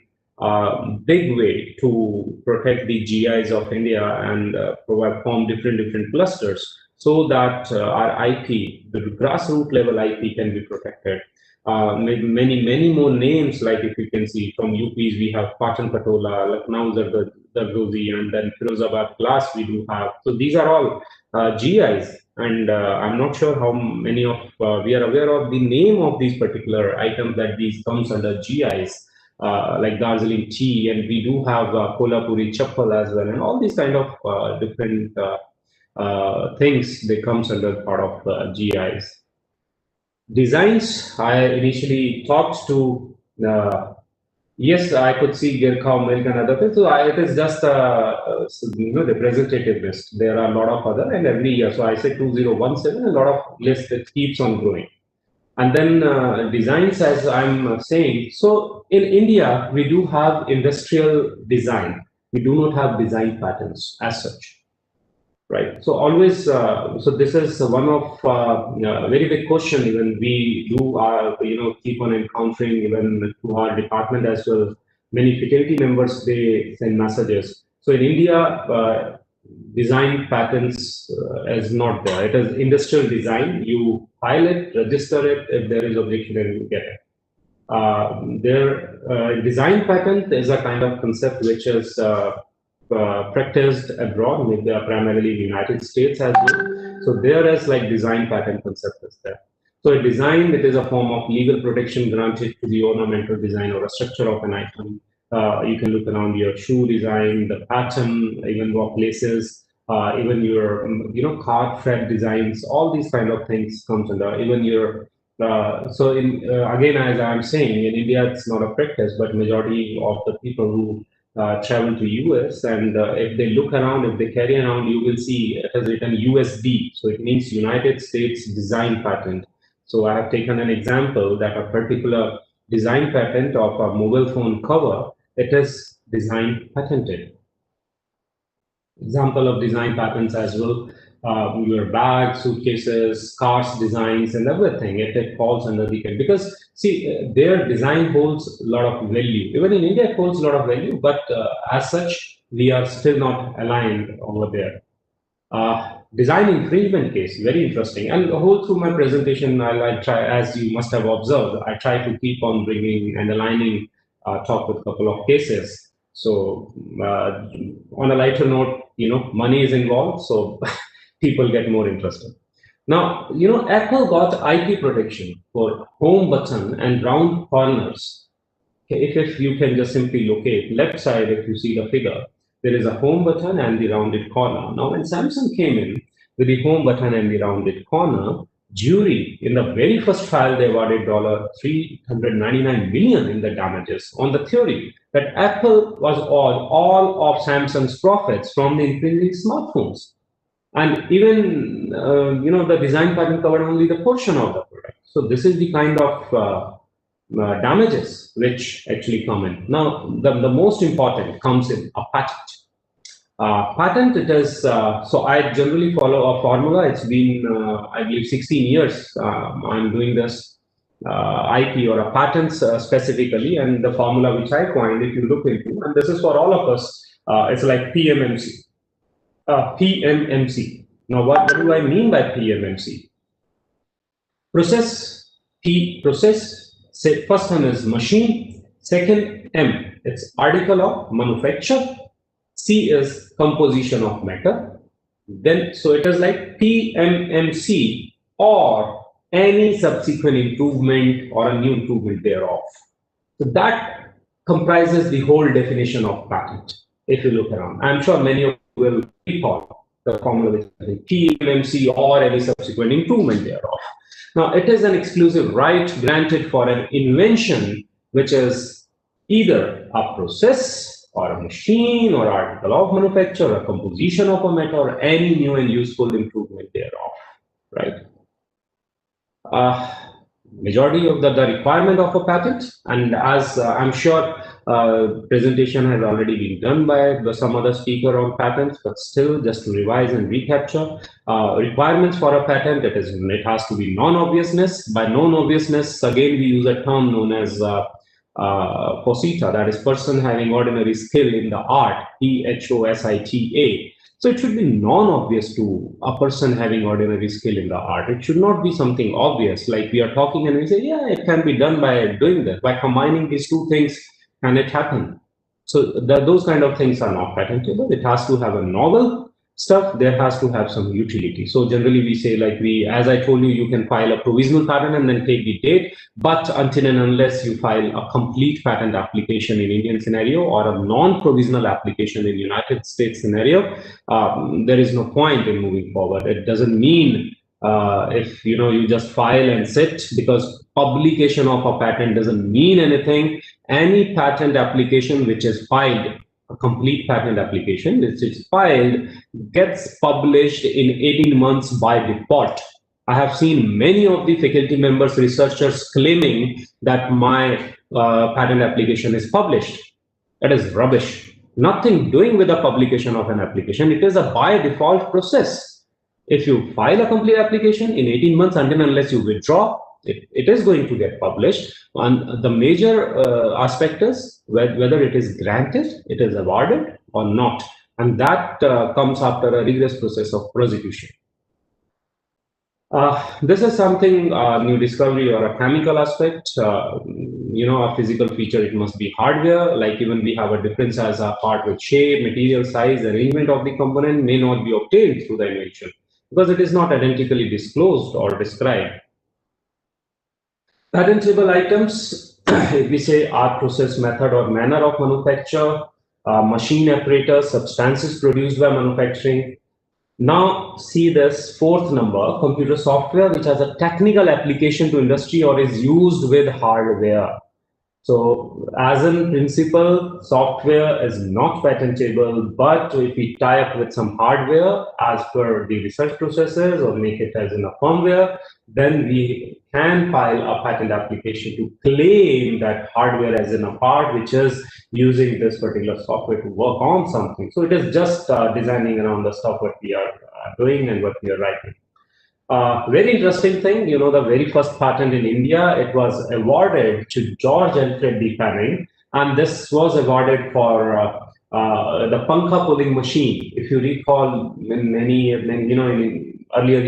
big way to protect the GIs of India and form different clusters so that our IP, the grassroots level IP, can be protected. Many more names, like if you can see from UPs, we have Patan Patola, Lucknow Zardozi, and then Firozabad glass we do have. So these are all GIs, and I'm not sure how many of we are aware of the name of these particular items that these comes under GIs. Like Darjeeling tea, and we do have Kolhapuri chappal as well, and all these kind of different things, they comes under part of GIs. Designs, I initially talked to, yes, I could see Girkha milk and other things. So it is just a representative list. There are a lot of other, and every year, so I say 2017, a lot of list that keeps on growing. And then designs, as I'm saying, so in India, we do have industrial design. We do not have design patterns as such, right? So always, so this is one of very big question. Even we do, keep on encountering, even to our department as well. Many faculty members, they send messages. So in India, design patterns is not there. It is industrial design. You file it, register it. If there is objection, then you get it. Their design patent is a kind of concept which is practiced abroad, maybe primarily in the United States as well. So there is like design patent concept is there. So a design, it is a form of legal protection granted to the ornamental design or a structure of an item. You can look around your shoe design, the pattern, even what places, even your card thread designs, all these kind of things comes under, even your so again, as I'm saying, in India it's not a practice, but majority of the people who travel to US, and if they look around, if they carry around, you will see it has written USD, so it means United States Design Patent. So I have taken an example that a particular design patent of a mobile phone cover, it is design patented. Example of design patents as well, your bags, suitcases, cars designs and everything, it falls under the category. Because see, their design holds a lot of value. Even in India, it holds a lot of value, but as such, we are still not aligned over there. Design infringement case, very interesting. And the whole through my presentation, I try, as you must have observed, I try to keep on bringing and aligning talk with a couple of cases. So on a lighter note, money is involved, so people get more interested. Now, Apple got IP protection for home button and round corners. If you can just simply locate left side, if you see the figure, there is a home button and the rounded corner. Now, when Samsung came in with the home button and the rounded corner, jury in the very first trial, they awarded $399 million in the damages on the theory that Apple was all of Samsung's profits from the infringing smartphones. And even, the design patent covered only the portion of the product. So this is the kind of damages which actually come in. Now, the most important comes in a patent. Patent, it is, so I generally follow a formula. It's been, I believe, 16 years I'm doing this IP or a patents specifically, and the formula which I coined, if you look into, and this is for all of us, it's like PMMC. PMMC. Now, what do I mean by PMMC? Process, P, process. Say, first one is machine, second M, it's article of manufacture, C is composition of matter, then so it is like PMMC or any subsequent improvement or a new improvement thereof. So that comprises the whole definition of patent. If you look around, I'm sure many of you will recall the formula which is PMMC or any subsequent improvement thereof. Now, it is an exclusive right granted for an invention which is either a process or a machine or article of manufacture or a composition of a matter or any new and useful improvement thereof, right? Majority of the requirement of a patent, and as I'm sure presentation has already been done by some other speaker on patents, but still just to revise and recapture requirements for a patent, it has to be non-obviousness. By non-obviousness, again we use a term known as POSITA, that is person having ordinary skill in the art, PHOSITA. So it should be non-obvious to a person having ordinary skill in the art. It should not be something obvious, like we are talking and we say, yeah, it can be done by doing that. By combining these two things, can it happen? So those kind of things are not patentable. It has to have a novel stuff. There has to have some utility. So generally we say, like as I told you, you can file a provisional patent and then take the date. But until and unless you file a complete patent application in Indian scenario or a non-provisional application in United States scenario, there is no point in moving forward. It doesn't mean if you just file and sit, because publication of a patent doesn't mean anything. Any patent application which is filed, a complete patent application which is filed, gets published in 18 months by default. I have seen many of the faculty members, researchers claiming that my patent application is published. That is rubbish. Nothing doing with the publication of an application. It is a by default process. If you file a complete application in 18 months, until unless you withdraw, it is going to get published. And the major aspect is whether it is granted, it is awarded or not. And that comes after a rigorous process of prosecution. This is something new discovery or a chemical aspect. A physical feature, it must be hardware. Like even we have a difference as a part with shape, material, size, arrangement of the component may not be obtained through the invention because it is not identically disclosed or described. Patentable items, if we say art, process, method or manner of manufacture, machine apparatus, substances produced by manufacturing. Now see this fourth number, computer software which has a technical application to industry or is used with hardware. So as in principle, software is not patentable, but if we tie up with some hardware as per the research processes or make it as in a firmware, then we can file a patent application to claim that hardware as in a part which is using this particular software to work on something. So it is just designing around the stuff what we are doing and what we are writing. Very interesting thing, the very first patent in India, it was awarded to George Alfred D. Fanning, and this was awarded for the Pankha pulling machine. If you recall, in in earlier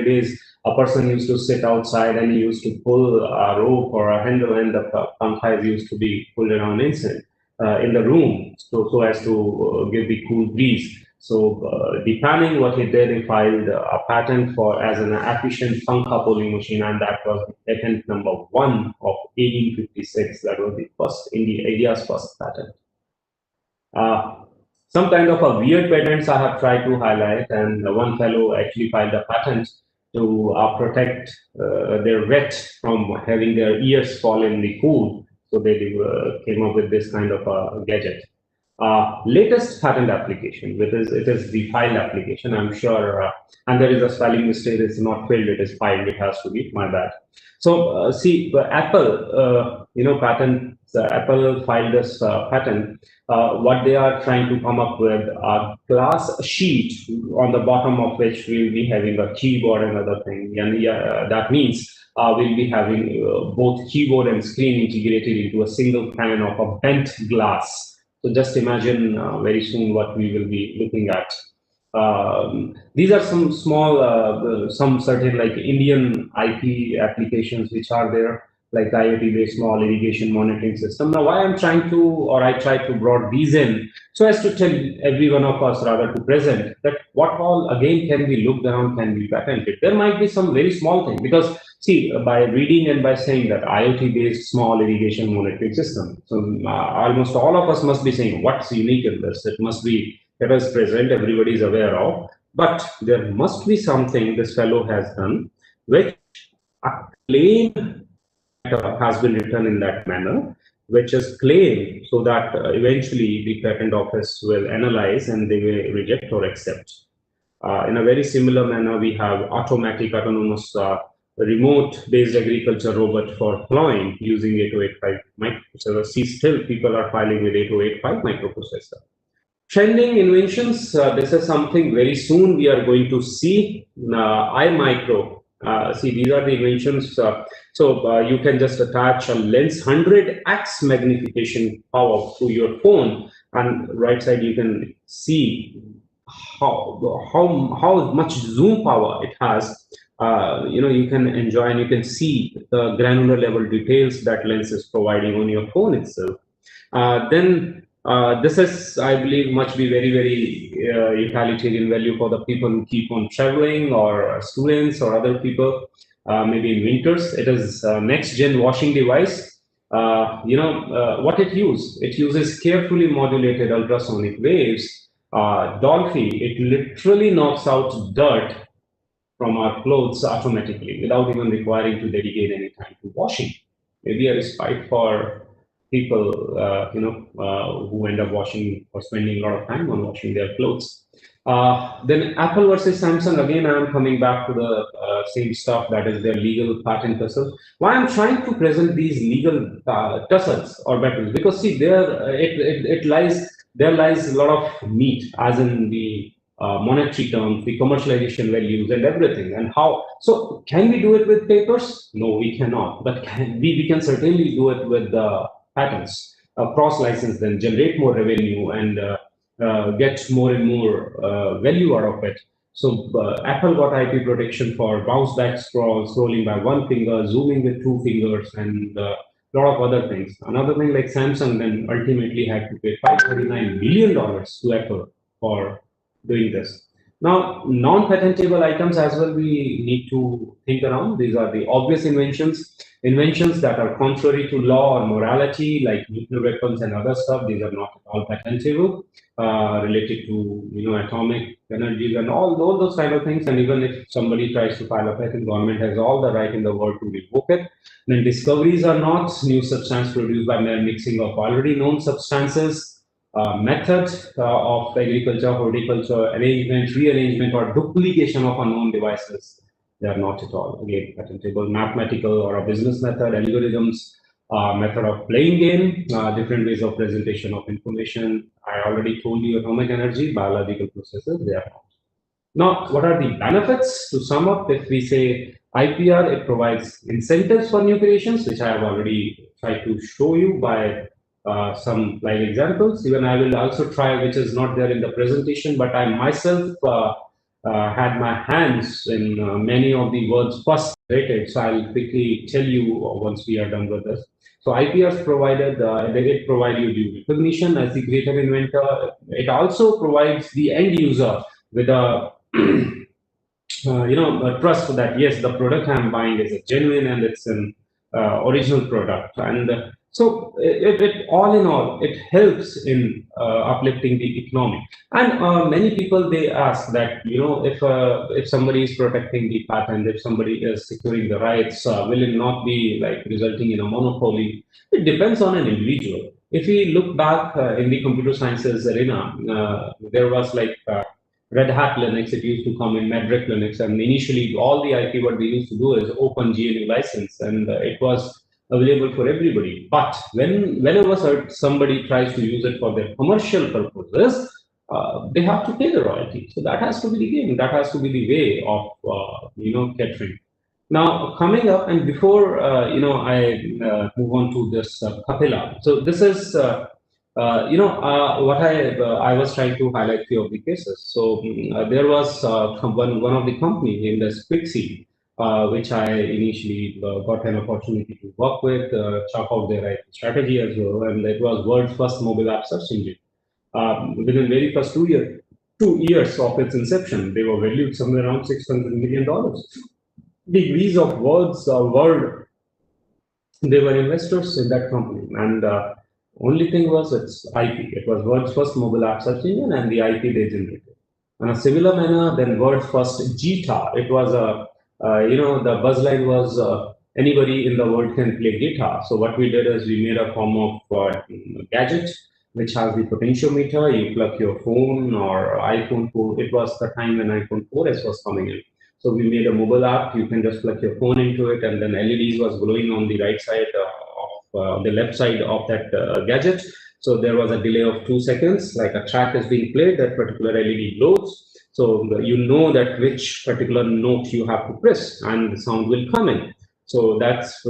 days, a person used to sit outside and he used to pull a rope or a handle, and the pankha used to be pulled around inside in the room, so as to give the cool breeze. So depending what he did, he filed a patent for as an efficient pankha pulling machine, and that was patent number 1 of 1856. That was the first India's first patent. Some kind of a weird patents I have tried to highlight, and one fellow actually filed a patent to protect their vet from having their ears fall in the pool. So they came up with this kind of a gadget. Latest patent application, it is the file application. I'm sure, and there is a spelling mistake. It's not filled. It is filed. It has to be. My bad. So see, Apple, patent. Apple filed this patent. What they are trying to come up with a glass sheet on the bottom of which we'll be having a keyboard and other thing. And that means we'll be having both keyboard and screen integrated into a single pane of a bent glass. So just imagine very soon what we will be looking at. These are some small, some certain like Indian IP applications which are there, like IoT-based small irrigation monitoring system. Now, why I'm trying to, or I try to brought these in, so as to tell every one of us, rather to present, that what all again can be looked around, can be patented. There might be some very small thing, because see, by reading and by saying that IoT-based small irrigation monitoring system, so almost all of us must be saying, what's unique in this? It must be, it is present, everybody is aware of, but there must be something this fellow has done, which a claim has been written in that manner, which is claimed so that eventually the patent office will analyze and they will reject or accept. In a very similar manner, we have automatic autonomous remote-based agriculture robot for plowing using 8085 microprocessor. See, still people are filing with 8085 microprocessor. Trending inventions, this is something very soon we are going to see. iMicro, see, these are the inventions. So you can just attach a lens 100x magnification power to your phone, and right side you can see how much zoom power it has. You can enjoy and you can see the granular level details that lens is providing on your phone itself. Then this is, I believe, must be very, very utilitarian value for the people who keep on traveling, or students or other people, maybe in winters. It is next gen washing device. What it uses? It uses carefully modulated ultrasonic waves. Dolphy, it literally knocks out dirt from our clothes automatically without even requiring to dedicate any time to washing. Maybe a respite for people, who end up washing or spending a lot of time on washing their clothes. Then Apple versus Samsung, again, I'm coming back to the same stuff, that is their legal patent tussle. Why I'm trying to present these legal tussles or battles, because see, there lies a lot of meat, as in the monetary terms, the commercialization values and everything, and how. So can we do it with papers? No, we cannot. But we can certainly do it with patents, cross-license them, generate more revenue, and get more and more value out of it. So Apple got IP protection for bounce back scrolling by one finger, zooming with two fingers, and a lot of other things. Another thing like Samsung then ultimately had to pay $539 million to Apple for doing this. Now, non-patentable items as well, we need to think around. These are the obvious inventions that are contrary to law or morality, like nuclear weapons and other stuff. These are not at all patentable, related to atomic energies and all those kind of things. And even if somebody tries to file a patent, government has all the right in the world to revoke it. Then discoveries are not new substance produced by mere mixing of already known substances. Method of agriculture, horticulture, arrangement, rearrangement, or duplication of unknown devices. They are not at all, again, patentable. Mathematical or a business method, algorithms, method of playing game, different ways of presentation of information. I already told you atomic energy, biological processes, they are not. Now, what are the benefits? To sum up, if we say IPR, it provides incentives for new creations, which I have already tried to show you by some live examples. Even I will also try, which is not there in the presentation, but I myself had my hands in many of the world's first rated. So I'll quickly tell you once we are done with this. So IPRs provided, they provide you the recognition as the greater inventor. It also provides the end user with a trust that yes, the product I'm buying is a genuine and it's an original product. And so it all in all, it helps in uplifting the economy. And many people, they ask that, if somebody is protecting the patent, if somebody is securing the rights, will it not be like resulting in a monopoly? It depends on an individual. If we look back in the computer sciences arena, there was like Red Hat Linux, it used to come in Medric Linux, and initially all the IP what they used to do is open GNU license, and it was available for everybody. But whenever somebody tries to use it for their commercial purposes, they have to pay the royalty. So that has to be the game. That has to be the way of catering. Now coming up, and before I move on to this Kapila. So this is. What I was trying to highlight few of the cases. So there was one of the company named as Pixie, which I initially got an opportunity to work with, chalk out their IT strategy as well, and it was world's first mobile app search engine. Within very first 2 years of its inception, they were valued somewhere around $600 million. Degrees of world, they were investors in that company, and only thing was its IP. It was world's first mobile app search engine, and the IP they generated. In a similar manner, then world's first guitar. It was the buzzline was anybody in the world can play guitar. So what we did is we made a form of gadget which has the potentiometer. You plug your phone or iPhone 4. It was the time when iPhone 4S was coming in. So we made a mobile app. You can just plug your phone into it, and then LEDs was glowing on the right side of the left side of that gadget. So there was a delay of 2 seconds, like a track is being played, that particular LED glows. So you know that which particular note you have to press, and the sound will come in. So that's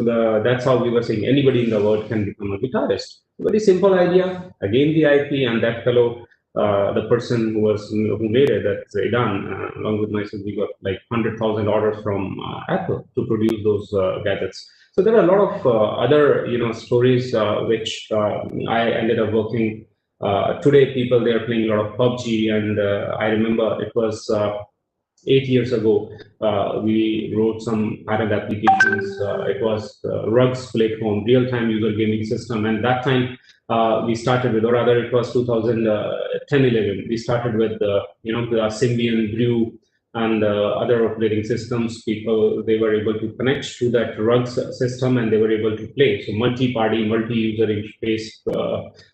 how we were saying anybody in the world can become a guitarist. Very simple idea. Again, the IP, and that fellow, the person who made it, that's Idan, along with myself, we got like 100,000 orders from Apple to produce those gadgets. So there are a lot of other stories which I ended up working. Today, people, they are playing a lot of PUBG, and I remember it was 8 years ago. We wrote some patent applications. It was Rugs platform, real-time user gaming system, and that time we started with, or rather, it was 2010-11. We started with the Symbian, Brew, and other operating systems. People, they were able to connect to that Rugs system, and they were able to play. So multi-party, multi-user interface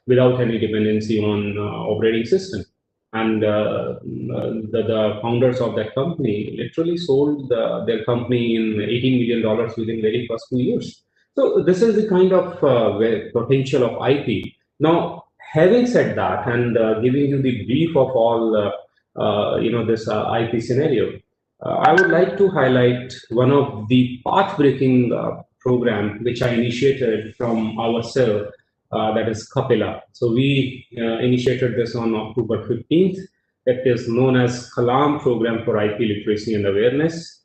without any dependency on operating system. And the founders of that company literally sold their company in $18 million within very first 2 years. So this is the kind of potential of IP. Now, having said that, and giving you the brief of all this IP scenario, I would like to highlight one of the path-breaking program which I initiated from our cell, that is Kapila. So we initiated this on October 15th. It is known as Kalam Program for IP Literacy and Awareness.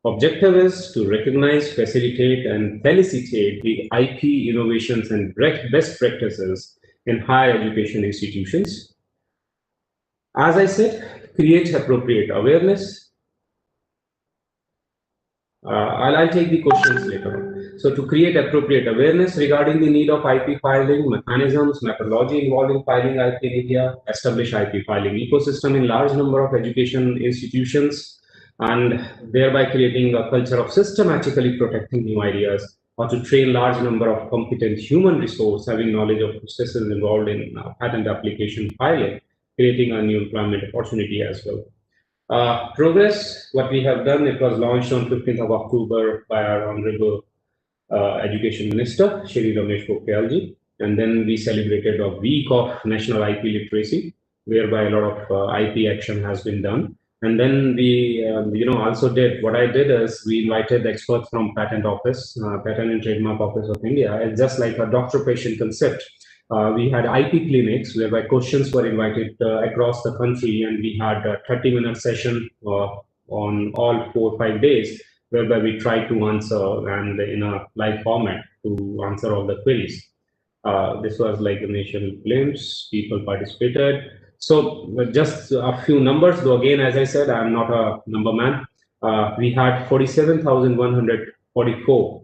Objective is to recognize, facilitate, and felicitate the IP innovations and best practices in higher education institutions. As I said, create appropriate awareness. I'll take the questions later on. So to create appropriate awareness regarding the need of IP filing, mechanisms, methodology involving filing IP in India, establish IP filing ecosystem in large number of education institutions, and thereby creating a culture of systematically protecting new ideas, or to train large number of competent human resource having knowledge of processes involved in patent application filing, creating a new employment opportunity as well. Progress, what we have done, it was launched on 15th of October by our Honorable Education Minister, Shri Ramesh Pokhriyal. And then we celebrated a week of national IP literacy, whereby a lot of IP action has been done. And then we, also did, what I did is we invited experts from Patent Office, Patent and Trademark Office of India. It's just like a doctor-patient concept. We had IP clinics whereby questions were invited across the country, and we had a 30-minute session on all 4 or 5 days, whereby we tried to answer and in a live format to answer all the queries. This was like initial glimpse, people participated. So just a few numbers, though again, as I said, I'm not a number man. We had 47,144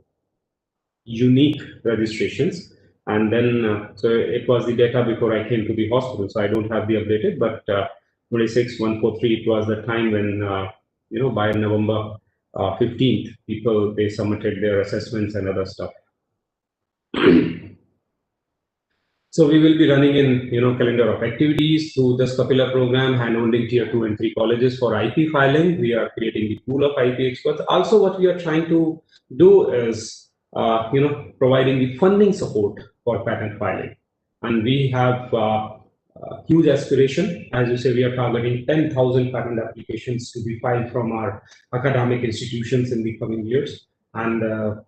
unique registrations. And then, so it was the data before I came to the hospital, so I don't have the updated, but 26,143, it was the time when, by November 15th, people, they submitted their assessments and other stuff. So we will be running in, calendar of activities through this Kapila program, handholding tier 2 and 3 colleges for IP filing. We are creating the pool of IP experts. Also, what we are trying to do is, providing the funding support for patent filing. And we have huge aspiration. As you say, we are targeting 10,000 patent applications to be filed from our academic institutions in the coming years. And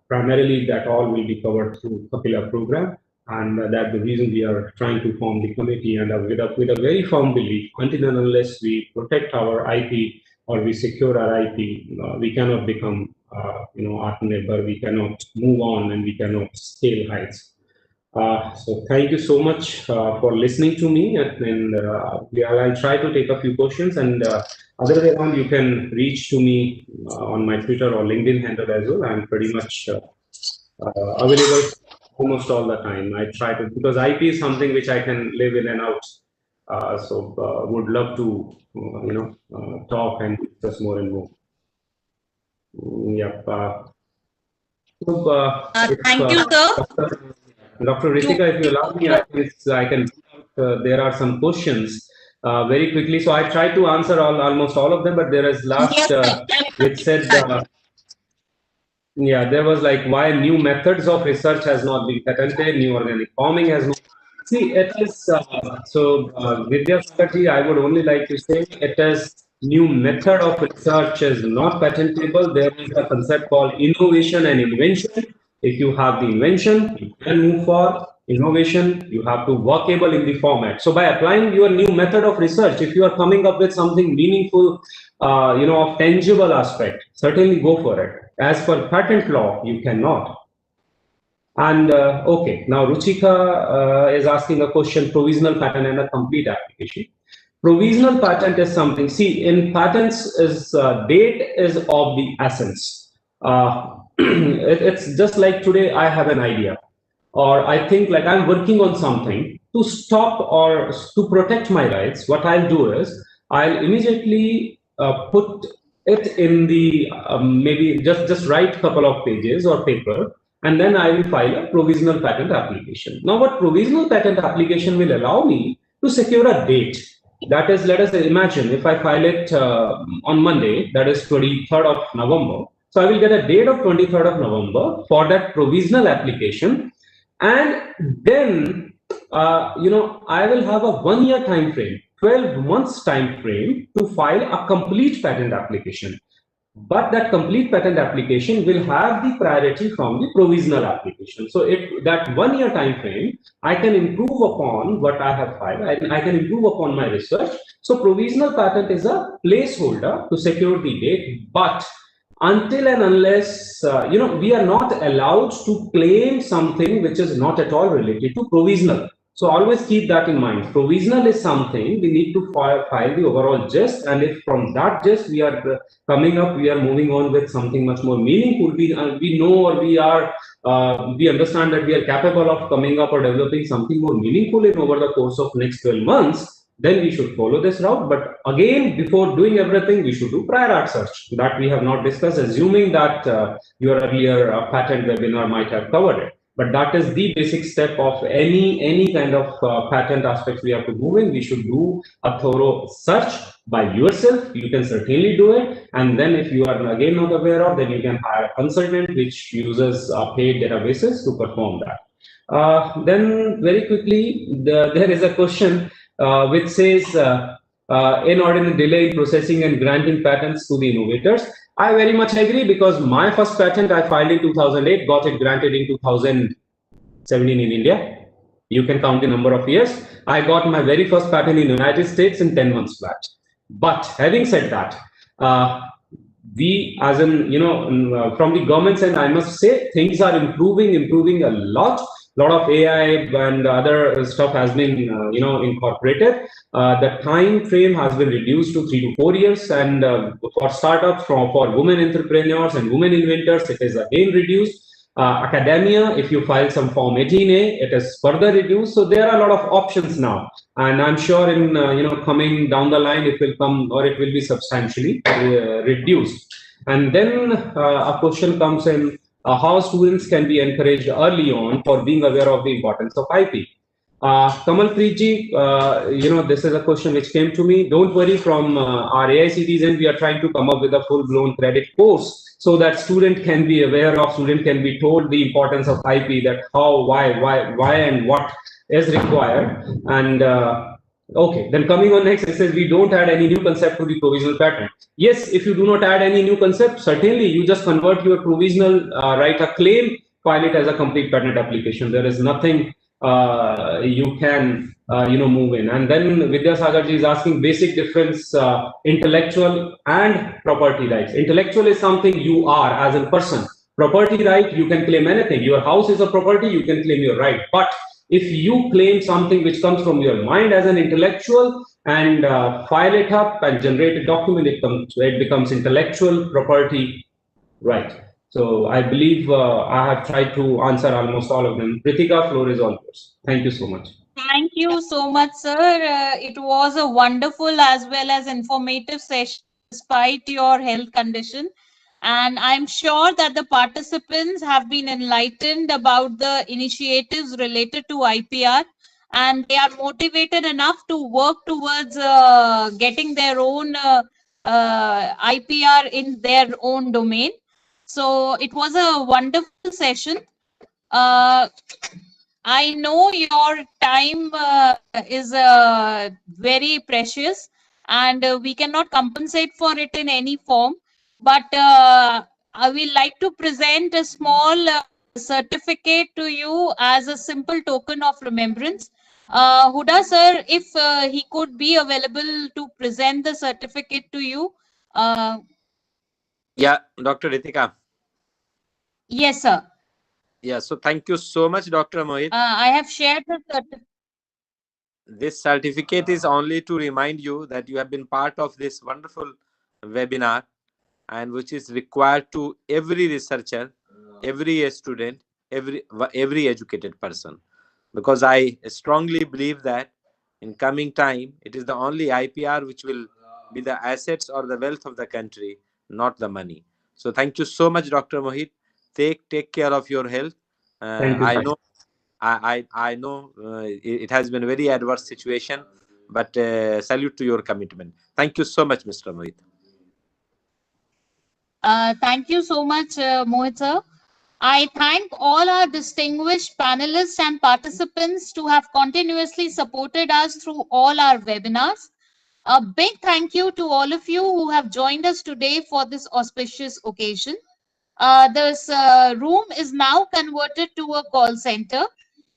primarily that all will be covered through Kapila program. And that's the reason we are trying to form the committee, and with a very firm belief, until and unless we protect our IP or we secure our IP, we cannot become, Atmanirbhar, we cannot move on, and we cannot scale heights. So thank you so much for listening to me, and I'll try to take a few questions, and other way around, you can reach to me on my Twitter or LinkedIn handle as well. I'm pretty much available almost all the time. I try to, because IP is something which I can live in and out. So would love to, talk and discuss more and more. Yep. Thank you, sir. Dr. Ritika, if you allow me, I can. There are some questions very quickly. So I tried to answer almost all of them, but there is last which said. Yeah, there was like why new methods of research has not been patented, new organic farming has not. See, it is Vidya Sakarji, I would only like to say it is new method of research is not patentable. There is a concept called innovation and invention. If you have the invention, you can move for innovation. You have to workable in the format. So by applying your new method of research, if you are coming up with something meaningful, of tangible aspect, certainly go for it. As per patent law, you cannot. And okay, now Ruchika is asking a question: provisional patent and a complete application. Provisional patent is something. See, in patents, is date is of the essence. It's just like today. I have an idea, or I think like I'm working on something to stop or to protect my rights. What I'll do is I'll immediately put it in the maybe just write a couple of pages or paper, and then I will file a provisional patent application. Now, what provisional patent application will allow me to secure a date. That is, let us imagine if I file it on Monday, that is 23rd of November. So I will get a date of 23rd of November for that provisional application, and then I will have a 1-year time frame. 12 months time frame to file a complete patent application. But that complete patent application will have the priority from the provisional application. So if that 1-year time frame, I can improve upon what I have filed. I can improve upon my research. So provisional patent is a placeholder to secure the date. But until and unless, we are not allowed to claim something which is not at all related to provisional. So always keep that in mind. Provisional is something we need to file the overall gist, and if from that gist we are coming up, we are moving on with something much more meaningful. We know, or we understand that we are capable of coming up or developing something more meaningful in over the course of next 12 months. Then we should follow this route. But again, before doing everything, we should do prior art search that we have not discussed, assuming that your earlier patent webinar might have covered it. But that is the basic step of any kind of patent aspects we have to move in. We should do a thorough search by yourself. You can certainly do it, and then if you are again not aware of, then you can hire a consultant which uses paid databases to perform that. Then very quickly, there is a question which says inordinate delay in processing and granting patents to the innovators. I very much agree, because my first patent I filed in 2008, got it granted in 2017 in India. You can count the number of years. I got my very first patent in the United States in 10 months flat. But having said that, we as in, from the government side, I must say things are improving a lot. Lot of AI and other stuff has been, incorporated. The time frame has been reduced to 3 to 4 years, and for startups, for women entrepreneurs and women inventors, it is again reduced. Academia, if you file some Form 18A, it is further reduced. So there are a lot of options now, and I'm sure in coming down the line, it will come, or it will be substantially reduced. And then a question comes in. How students can be encouraged early on for being aware of the importance of IP. Kamal Preetji, this is a question which came to me. Don't worry, from our AICT's end, we are trying to come up with a full-blown credit course so that student can be aware of, student can be told the importance of IP, that how, why, and what is required. And okay, then coming on next, it says we don't add any new concept to the provisional patent. Yes, if you do not add any new concept, certainly you just convert your provisional, write a claim, file it as a complete patent application. There is nothing you can move in. And then Vidya Sagarji is asking basic difference, intellectual and property rights. Intellectual is something you are as a person. Property right, you can claim anything. Your house is a property, you can claim your right. But if you claim something which comes from your mind as an intellectual and file it up and generate a document, it becomes intellectual property right. So I believe I have tried to answer almost all of them. Pritika, floor is all yours. Thank you so much. Thank you so much, sir. It was a wonderful as well as informative session despite your health condition. And I'm sure that the participants have been enlightened about the initiatives related to IPR, and they are motivated enough to work towards getting their own IPR in their own domain. So it was a wonderful session. I know your time is very precious, and we cannot compensate for it in any form. But I will like to present a small certificate to you as a simple token of remembrance. Huda sir, if he could be available to present the certificate to you. Yeah, Dr. Ritika. Yes, sir. Yeah, so thank you so much, Dr. Mohit. I have shared the certificate. This certificate is only to remind you that you have been part of this wonderful webinar, and which is required to every researcher, every student, every educated person. Because I strongly believe that in coming time, it is the only IPR which will be the assets or the wealth of the country, not the money. So thank you so much, Dr. Mohit. Take care of your health. Thank you. I know I know it has been a very adverse situation, but salute to your commitment. Thank you so much, Mr. Mohit. Thank you so much, Mohit sir. I thank all our distinguished panelists and participants to have continuously supported us through all our webinars. A big thank you to all of you who have joined us today for this auspicious occasion. This room is now converted to a call center.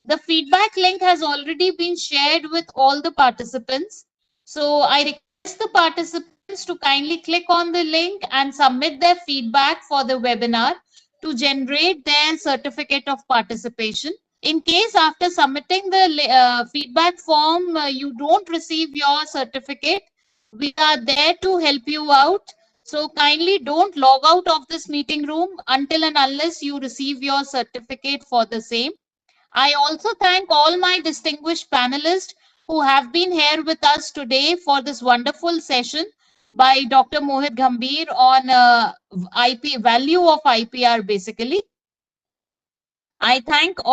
The feedback link has already been shared with all the participants. So I request the participants to kindly click on the link and submit their feedback for the webinar to generate their certificate of participation. In case after submitting the feedback form, you don't receive your certificate, we are there to help you out. So kindly don't log out of this meeting room until and unless you receive your certificate for the same. I also thank all my distinguished panelists who have been here with us today for this wonderful session by Dr. Mohit Gambhir on value of IPR basically. I thank